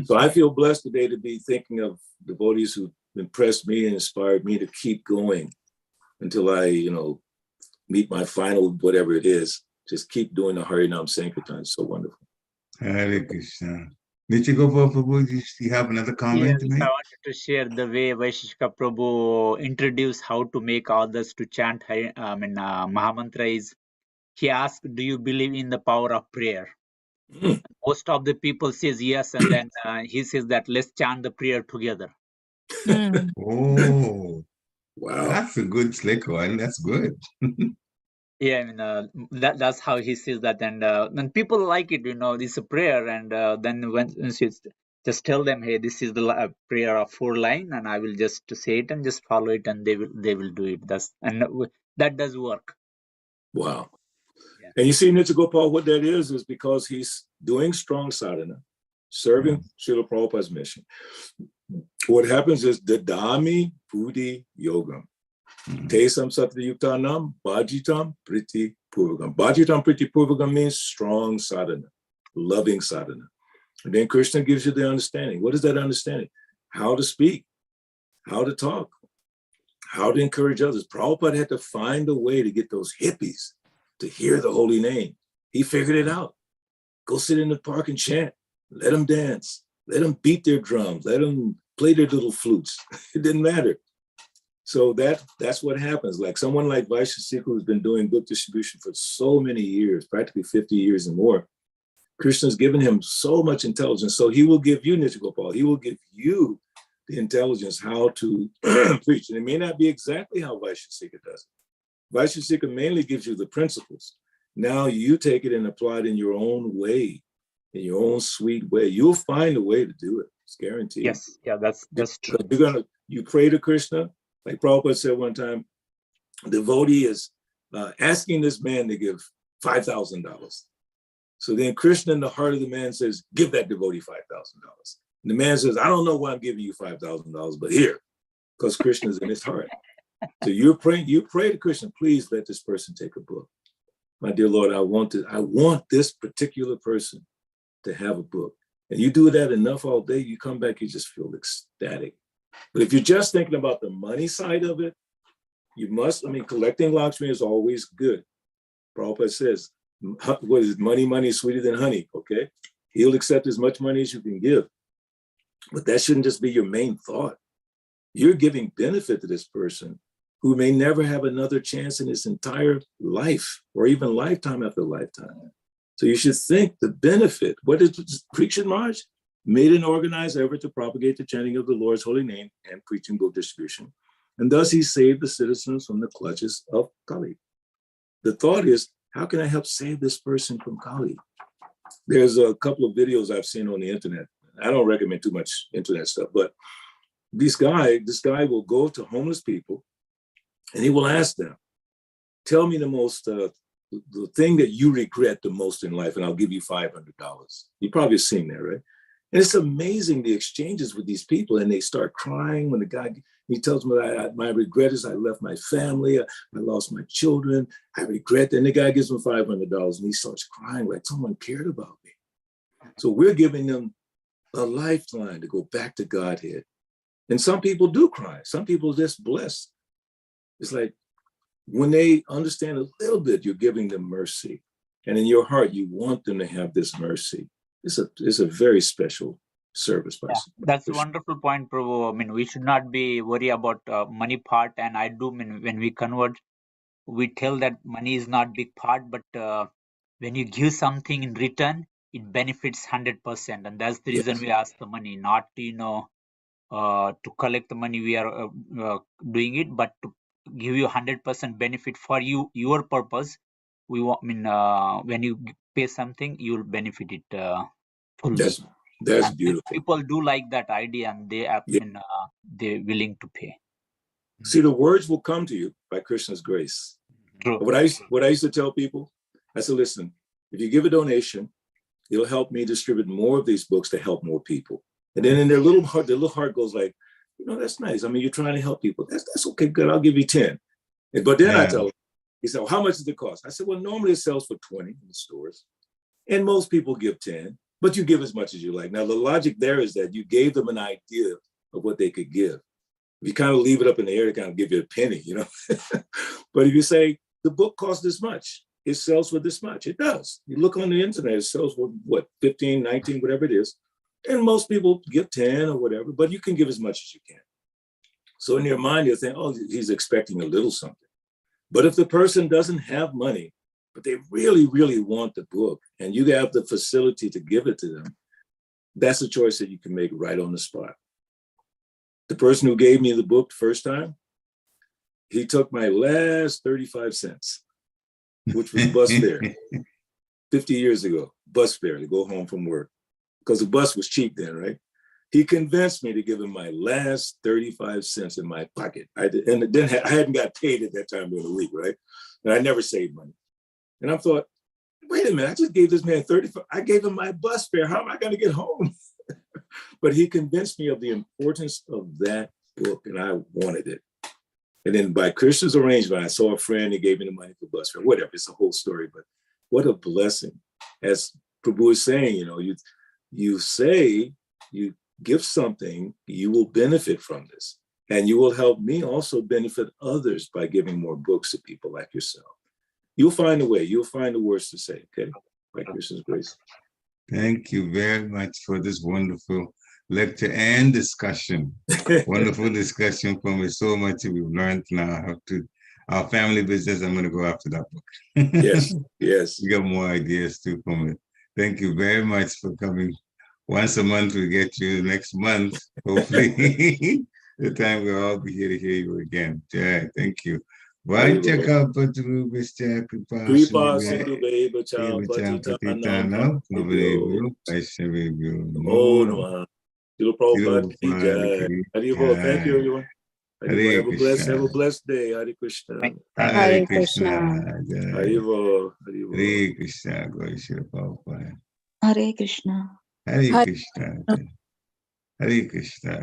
So I feel blessed today to be thinking of devotees who impressed me and inspired me to keep going until I, meet my final, whatever it is. Just keep doing the Harinam Sankirtan. It's so wonderful. Hare Krishna. Nichigopa Prabhu, do you have another comment to Yes, I make? wanted to share the way Vaishishka Prabhu introduced how to make others to chant Mahamantra is, he asked, do you believe in the power of prayer? Mm. Most of the people says yes, and then he says that let's chant the prayer together. Oh, Wow. that's a good slick one. That's good. Yeah, that's how he says that, and people like it. It's a prayer, and then when you just tell them, hey, this is the prayer of 4 line, and I will just say it and just follow it, and they will do it. That does work. Wow. Yeah. And you see, Nityagopal, what that is because he's doing strong sadhana, serving Srila Prabhupada's mission. What happens is Dadami Buddhi Yogam. Tesam Satyayuktanam Bhajitam Priti Purvagam. Bhajitam Priti Purvagam means strong sadhana, loving sadhana. And then Krishna gives you the understanding. What is that understanding? How to speak, how to talk, how to encourage others. Prabhupada had to find a way to get those hippies to hear the holy name. He figured it out. Go sit in the park and chant. Let them dance. Let them beat their drums. Let them play their little flutes. It didn't matter. So that's what happens. Like someone like Vaishya who's been doing book distribution for so many years, practically 50 years and more, Krishna's given him so much intelligence. So he will give you, Nityagopal, he will give you the intelligence how to preach. And it may not be exactly how Vaishya does it. Vaishya mainly gives you the principles. Now you take it and apply it in your own way, in your own sweet way. You'll find a way to do it. It's guaranteed. Yes, yeah, that's true. You pray to Krishna. Like Prabhupada said one time, the devotee is asking this man to give $5,000. So then Krishna in the heart of the man says, give that devotee $5,000. And the man says, I don't know why I'm giving you $5,000, but here, because Krishna's in his heart. So you pray to Krishna, please let this person take a book. My dear Lord, I want this particular person to have a book. And you do that enough all day, you come back, you just feel ecstatic. But if you're just thinking about the money side of it, collecting Lakshmi is always good. Prabhupada says, what is it? Money is sweeter than honey, okay? He'll accept as much money as you can give. But that shouldn't just be your main thought. You're giving benefit to this person who may never have another chance in his entire life or even lifetime after lifetime. So you should think the benefit. What is Preaching Maharaj? Made an organized effort to propagate the chanting of the Lord's holy name and preaching book distribution. And thus he saved the citizens from the clutches of Kali. The thought is, how can I help save this person from Kali? There's a couple of videos I've seen on the internet. I don't recommend too much internet stuff, but this guy will go to homeless people and he will ask them, tell me the thing that you regret the most in life, and I'll give you $500. You probably have seen that, right? And it's amazing the exchanges with these people, and they start crying when the guy, he tells me my regret is I left my family, I lost my children, I regret that. And the guy gives him $500 and he starts crying like someone cared about me. So we're giving them a lifeline to go back to Godhead. And some people do cry. Some people just bless. It's like when they understand a little bit, you're giving them mercy. And in your heart, you want them to have this mercy. It's a very special service. Yeah, that's a wonderful point, Prabhu. We should not be worried about money part. And I do mean when we convert, we tell that money is not big part, but when you give something in return, it benefits 100%. And that's the reason we ask the money, not to collect the money we are doing it, but to give you 100% benefit for your purpose. We want, when you pay something, you'll benefit it fully. That's beautiful. People do like that idea, and they're willing to pay. See, the words will come to you by Krishna's grace. True. What I used to tell people, I said, listen, if you give a donation, it'll help me distribute more of these books to help more people. And then in their little heart goes like, that's nice. You're trying to help people. That's okay, good. I'll give you 10. But then I tell them, he said, well, how much does it cost? I said, well, normally it sells for 20 in the stores. And most people give 10. but you give as much as you like. Now, the logic there is that you gave them an idea of what they could give. If you kind of leave it up in the air, to kind of give you a penny, you know. But if you say, the book costs this much, it sells for this much, it does. You look on the internet, it sells for what, 15, 19, whatever it is. And most people give 10 or whatever, but you can give as much as you can. So in your mind, you're thinking, oh, he's expecting a little something. But if the person doesn't have money, but they really, really want the book, and you have the facility to give it to them, that's a choice that you can make right on the spot. The person who gave me the book the first time, he took my last 35 cents, which was bus fare, 50 years ago, bus fare to go home from work, because the bus was cheap then, right? He convinced me to give him my last 35 cents in my pocket. I hadn't got paid at that time during the week, right? And I never saved money. And I thought, wait a minute, I just gave this man 35. I gave him my bus fare. How am I going to get home? But he convinced me of the importance of that book, and I wanted it. And then by Krishna's arrangement, I saw a friend, he gave me the money for bus fare, whatever, it's a whole story, but what a blessing. As Prabhu is saying, you know, you say, you give something, you will benefit from this. And you will help me also benefit others by giving more books to people like yourself. You'll find a way, you'll find the words to say, okay? By Krishna's grace. Thank you very much for this wonderful lecture and discussion. Wonderful discussion from it. So much we've learned now. Our family business, I'm going to go after that book. Yes, yes. We got more ideas too from it. Thank you very much for coming. Once a month, we get you next month, hopefully. The time we'll all be here to hear you again. Yeah, thank you. Bhattacharya, Kripa Sindhu Bheva Cha Patitanam Pavanebhyo. Oh, no. Prabhupada ki jai. Haribol. Thank you, everyone. Have a blessed day. Hare Krishna. Hare Krishna. Haribol. Hare Krishna. Glory to Prabhupada. Hare Krishna. Hare Krishna. Hare Krishna.